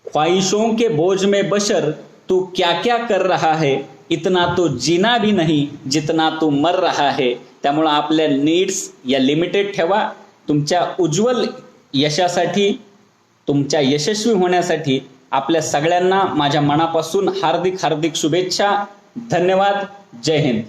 ख्वाहिशों के बोझ में बशर तू क्या क्या कर रहा है, इतना तो जीना भी नहीं जितना तू मर रहा है। त्यामुळे आपल्या नीड्स या लिमिटेड ठेवा। तुमच्या उज्ज्वल यशासाठी, तुमच्या यशस्वी होण्यासाठी आपल्या सगळ्यांना माझ्या मनापासून हार्दिक हार्दिक शुभेच्छा। धन्यवाद। जय हिंद।